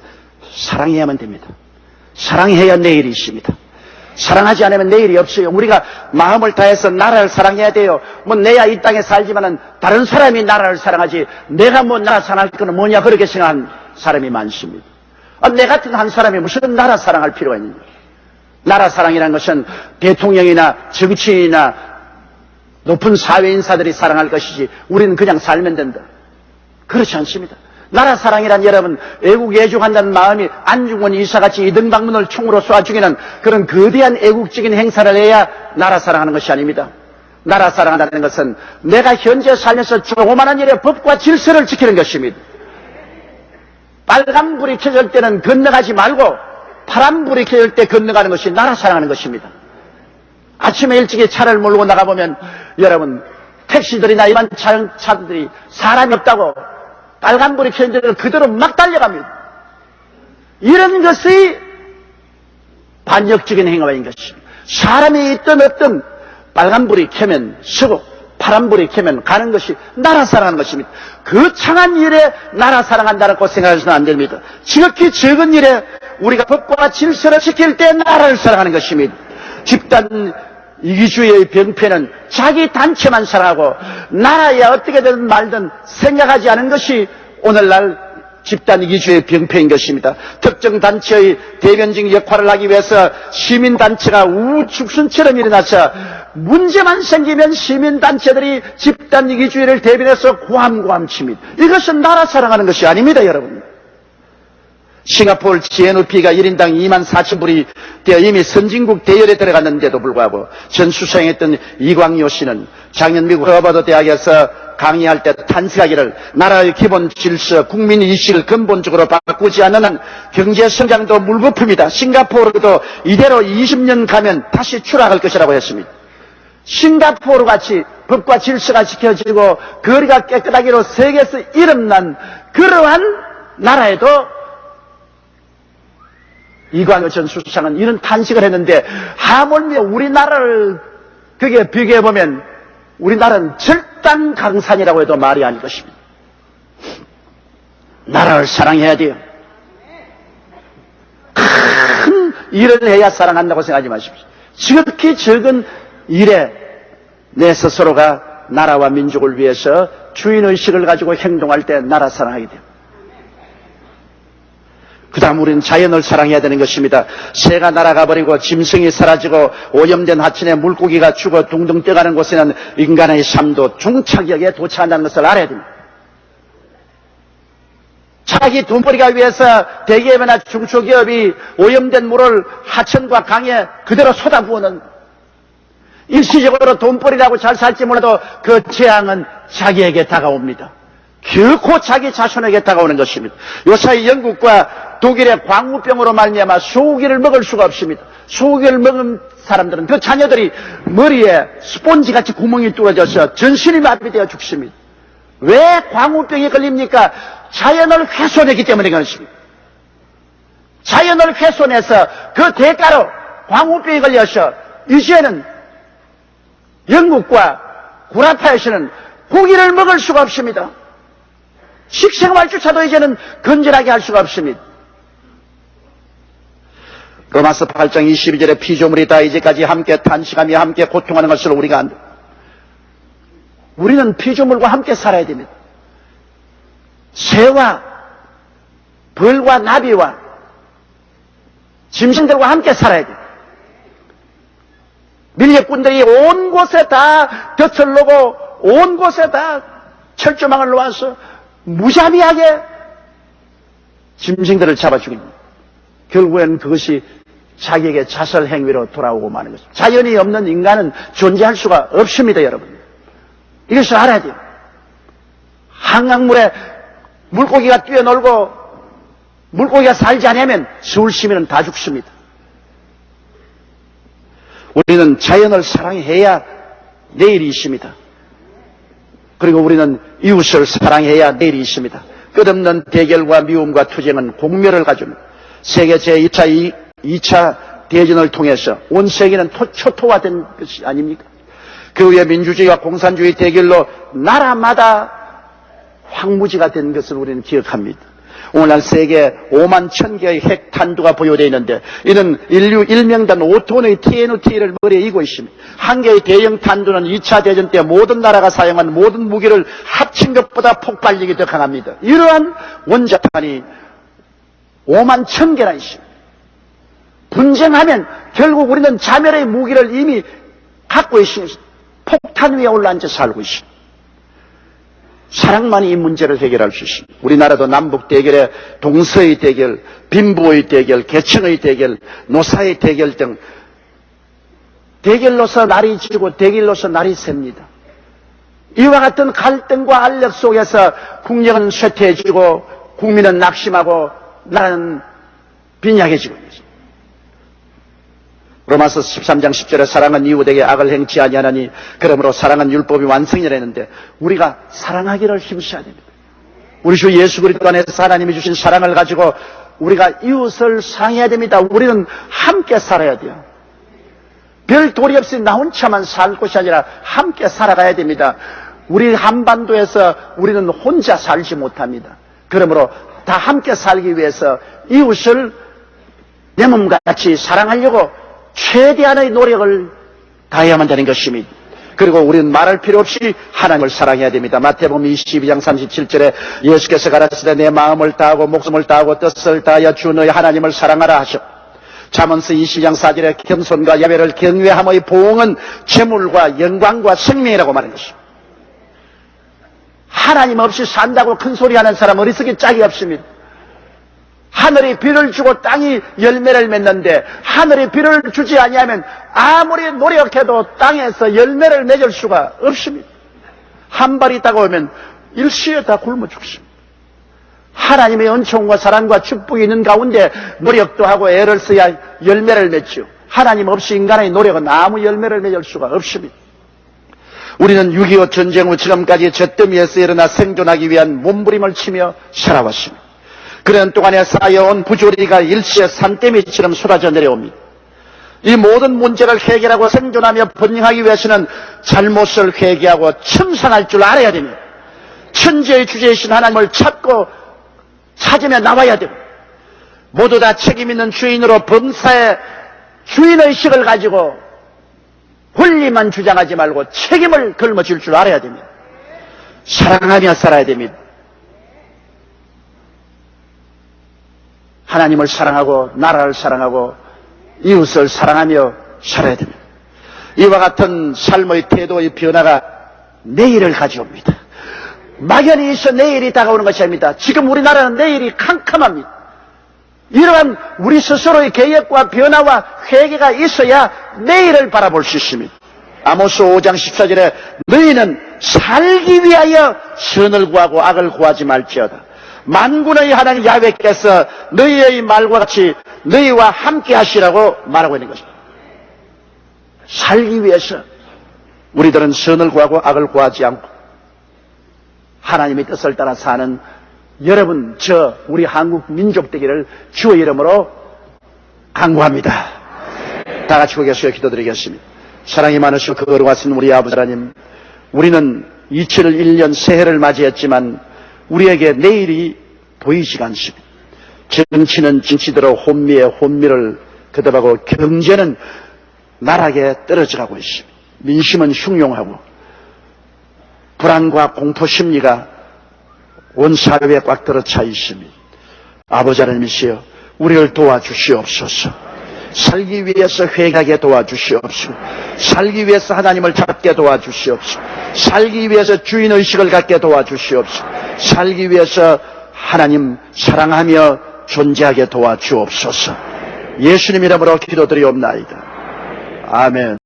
사랑해야만 됩니다. 사랑해야 내일이 있습니다. 사랑하지 않으면 내일이 없어요. 우리가 마음을 다해서 나라를 사랑해야 돼요. 내야 이 땅에 살지만은 다른 사람이 나라를 사랑하지 내가 나라 사랑할 거는 뭐냐 그렇게 생각하는 사람이 많습니다. 내 같은 한 사람이 무슨 나라 사랑할 필요가 있느냐. 나라 사랑이라는 것은 대통령이나 정치인이나 높은 사회 인사들이 사랑할 것이지 우리는 그냥 살면 된다. 그렇지 않습니다. 나라 사랑이란 여러분 애국 애종한다는 마음이 안중근 이사같이 이등방문을 총으로 쏴 죽이는 그런 거대한 애국적인 행사를 해야 나라 사랑하는 것이 아닙니다. 나라 사랑한다는 것은 내가 현재 살면서 조그마한 일에 법과 질서를 지키는 것입니다. 빨간불이 켜질 때는 건너가지 말고 파란불이 켜질 때 건너가는 것이 나라 사랑하는 것입니다. 아침에 일찍이 차를 몰고 나가보면 여러분 택시들이나 이런 차들이 사람이 없다고 빨간불이 켜진 데를 그대로 막 달려갑니다. 이런 것이 반역적인 행위인 것입니다. 사람이 있든 없든 빨간불이 켜면 서고 파란불이 켜면 가는 것이 나라 사랑하는 것입니다. 그 창한 일에 나라 사랑한다고 생각하시면 안 됩니다. 지극히 적은 일에 우리가 법과 질서를 지킬 때 나라를 사랑하는 것입니다. 집단 이기주의의 병폐는 자기 단체만 사랑하고 나라에 어떻게든 말든 생각하지 않은 것이 오늘날 집단 이기주의의 병폐인 것입니다. 특정 단체의 대변적 역할을 하기 위해서 시민단체가 우죽순처럼 일어나서 문제만 생기면 시민단체들이 집단 이기주의를 대변해서 고함고함 칩니다. 이것은 나라 사랑하는 것이 아닙니다, 여러분. 싱가포르 GNP가 1인당 24,000불이 되어 이미 선진국 대열에 들어갔는데도 불구하고 전 수상했던 이광요 씨는 작년 미국 허버드 대학에서 강의할 때 탄식하기를 나라의 기본 질서, 국민 의식을 근본적으로 바꾸지 않는 한 경제 성장도 물거품이다. 싱가포르도 이대로 20년 가면 다시 추락할 것이라고 했습니다. 싱가포르 같이 법과 질서가 지켜지고 거리가 깨끗하기로 세계에서 이름난 그러한 나라에도 이광요 전 수상은 이런 탄식을 했는데 하물며 우리나라를 그게 비교해보면 우리나라는 절단 강산이라고 해도 말이 아닐 것입니다. 나라를 사랑해야 돼요. 큰 일을 해야 사랑한다고 생각하지 마십시오. 지극히 적은 일에 내 스스로가 나라와 민족을 위해서 주인의식을 가지고 행동할 때 나라 사랑하게 돼요. 그 다음 우리는 자연을 사랑해야 되는 것입니다. 새가 날아가 버리고 짐승이 사라지고 오염된 하천에 물고기가 죽어 둥둥 떠가는 곳에는 인간의 삶도 종착역에 도착한다는 것을 알아야 됩니다. 자기 돈벌이가 위해서 대기업이나 중소기업이 오염된 물을 하천과 강에 그대로 쏟아부어는 일시적으로 돈벌이라고 잘 살지 몰라도 그 재앙은 자기에게 다가옵니다. 결코 자기 자손에게 다가오는 것입니다. 요사이 영국과 독일의 광우병으로 말미암아 소고기를 먹을 수가 없습니다. 소고기를 먹은 사람들은 그 자녀들이 머리에 스폰지같이 구멍이 뚫어져서 전신이 마비되어 죽습니다. 왜 광우병이 걸립니까? 자연을 훼손했기 때문에 그렇습니다. 자연을 훼손해서 그 대가로 광우병이 걸려서 이제는 영국과 구라파에서는 고기를 먹을 수가 없습니다. 식생활조차도 이제는 건전하게 할 수가 없습니다. 로마서 8장 22절에 피조물이 다 이제까지 함께 탄식하며 함께 고통하는 것을 우리는 피조물과 함께 살아야 됩니다. 새와 벌과 나비와 짐승들과 함께 살아야 됩니다. 밀렵꾼들이 온 곳에 다 덫을 놓고 온 곳에 다 철조망을 놓아서 무자비하게 짐승들을 잡아 죽입니다. 결국엔 그것이 자기에게 자살 행위로 돌아오고 마는 것입니다. 자연이 없는 인간은 존재할 수가 없습니다, 여러분. 이것을 알아야 돼요. 한강물에 물고기가 뛰어놀고 물고기가 살지 않으면 서울 시민은 다 죽습니다. 우리는 자연을 사랑해야 내일이 있습니다. 그리고 우리는 이웃을 사랑해야 내일이 있습니다. 끝없는 대결과 미움과 투쟁은 공멸을 가져옵니다. 세계 제2차 대전을 통해서 온 세계는 초토화된 것이 아닙니까? 그 후에 민주주의와 공산주의 대결로 나라마다 황무지가 된 것을 우리는 기억합니다. 오늘날 세계 5만 1000개의 핵탄두가 보유되어 있는데 이는 인류 1명당 5톤의 TNT를 머리에 이고 있습니다. 한 개의 대형 탄두는 2차 대전 때 모든 나라가 사용한 모든 무기를 합친 것보다 폭발력이 더 강합니다. 이러한 원자탄이 5만 1000개나 있습니다. 분쟁하면 결국 우리는 자멸의 무기를 이미 갖고 있습니다. 폭탄 위에 올라앉아 살고 있습니다. 사랑만이 이 문제를 해결할 수 있습니다. 우리나라도 남북 대결에 동서의 대결, 빈부의 대결, 계층의 대결, 노사의 대결 등 대결로서 날이 지고 대결로서 날이 셉니다. 이와 같은 갈등과 알력 속에서 국력은 쇠퇴해지고 국민은 낙심하고 나라는 빈약해지고 있습니다. 로마서 13장 10절에 사랑은 이웃에게 악을 행치 아니하나니 그러므로 사랑은 율법이 완성이라 했는데 우리가 사랑하기를 힘써야 됩니다. 우리 주 예수 그리스도 안에서 하나님이 주신 사랑을 가지고 우리가 이웃을 사랑해야 됩니다. 우리는 함께 살아야 돼요. 별 도리 없이 나 혼자만 살 것이 아니라 함께 살아가야 됩니다. 우리 한반도에서 우리는 혼자 살지 못합니다. 그러므로 다 함께 살기 위해서 이웃을 내 몸같이 사랑하려고 최대한의 노력을 다해야만 되는 것입니다. 그리고 우리는 말할 필요 없이 하나님을 사랑해야 됩니다. 마태복음 22장 37절에 예수께서 가라사대 내 마음을 다하고 목숨을 다하고 뜻을 다하여 주 너희 하나님을 사랑하라 하셨. 잠언서 20장 4절에 겸손과 야외를 경외함의 보응은 재물과 영광과 생명이라고 말한 것입니다. 하나님 없이 산다고 큰 소리 하는 사람 어리석이 짝이 없습니다. 하늘이 비를 주고 땅이 열매를 맺는데 하늘이 비를 주지 아니하면 아무리 노력해도 땅에서 열매를 맺을 수가 없습니다. 한 발 있다가 오면 일시에 다 굶어 죽습니다. 하나님의 은총과 사랑과 축복이 있는 가운데 노력도 하고 애를 써야 열매를 맺죠. 하나님 없이 인간의 노력은 아무 열매를 맺을 수가 없습니다. 우리는 6.25 전쟁 후 지금까지 잿더미에서 일어나 생존하기 위한 몸부림을 치며 살아왔습니다. 그런 동안에 쌓여온 부조리가 일시에 산더미처럼 쏟아져 내려옵니다. 이 모든 문제를 해결하고 생존하며 번영하기 위해서는 잘못을 회개하고 청산할 줄 알아야 됩니다. 천지의 주제이신 하나님을 찾으며 나와야 됩니다. 모두 다 책임있는 주인으로 범사의 주인의식을 가지고 권리만 주장하지 말고 책임을 걸머질 줄 알아야 됩니다. 사랑하며 살아야 됩니다. 하나님을 사랑하고 나라를 사랑하고 이웃을 사랑하며 살아야 됩니다. 이와 같은 삶의 태도의 변화가 내일을 가져옵니다. 막연히 있어 내일이 다가오는 것이 아닙니다. 지금 우리나라는 내일이 캄캄합니다. 이러한 우리 스스로의 계획과 변화와 회개가 있어야 내일을 바라볼 수 있습니다. 아모스 5장 14절에 너희는 살기 위하여 선을 구하고 악을 구하지 말지어다. 만군의 하나님 야훼께서 너희의 말과 같이 너희와 함께 하시라고 말하고 있는 것입니다. 살기 위해서 우리들은 선을 구하고 악을 구하지 않고 하나님의 뜻을 따라 사는 여러분, 우리 한국 민족 되기를 주의 이름으로 간구합니다. 다 같이 고개 숙여 기도드리겠습니다. 사랑이 많으시고 거룩하신 우리 아버지 하나님, 우리는 2001년 새해를 맞이했지만 우리에게 내일이 보이지가 않습니다. 정치는 정치대로 혼미에 혼미를 거듭하고 경제는 나락에 떨어져가고 있습니다. 민심은 흉흉하고 불안과 공포 심리가 온 사회에 꽉 들어차 있습니다. 아버지 하나님이시여 우리를 도와주시옵소서. 살기 위해서 회개하게 도와주시옵소서. 살기 위해서 하나님을 잡게 도와주시옵소서. 살기 위해서 주인의식을 갖게 도와주시옵소서. 살기 위해서 하나님 사랑하며 존재하게 도와주옵소서. 예수님 이름으로 기도드리옵나이다. 아멘.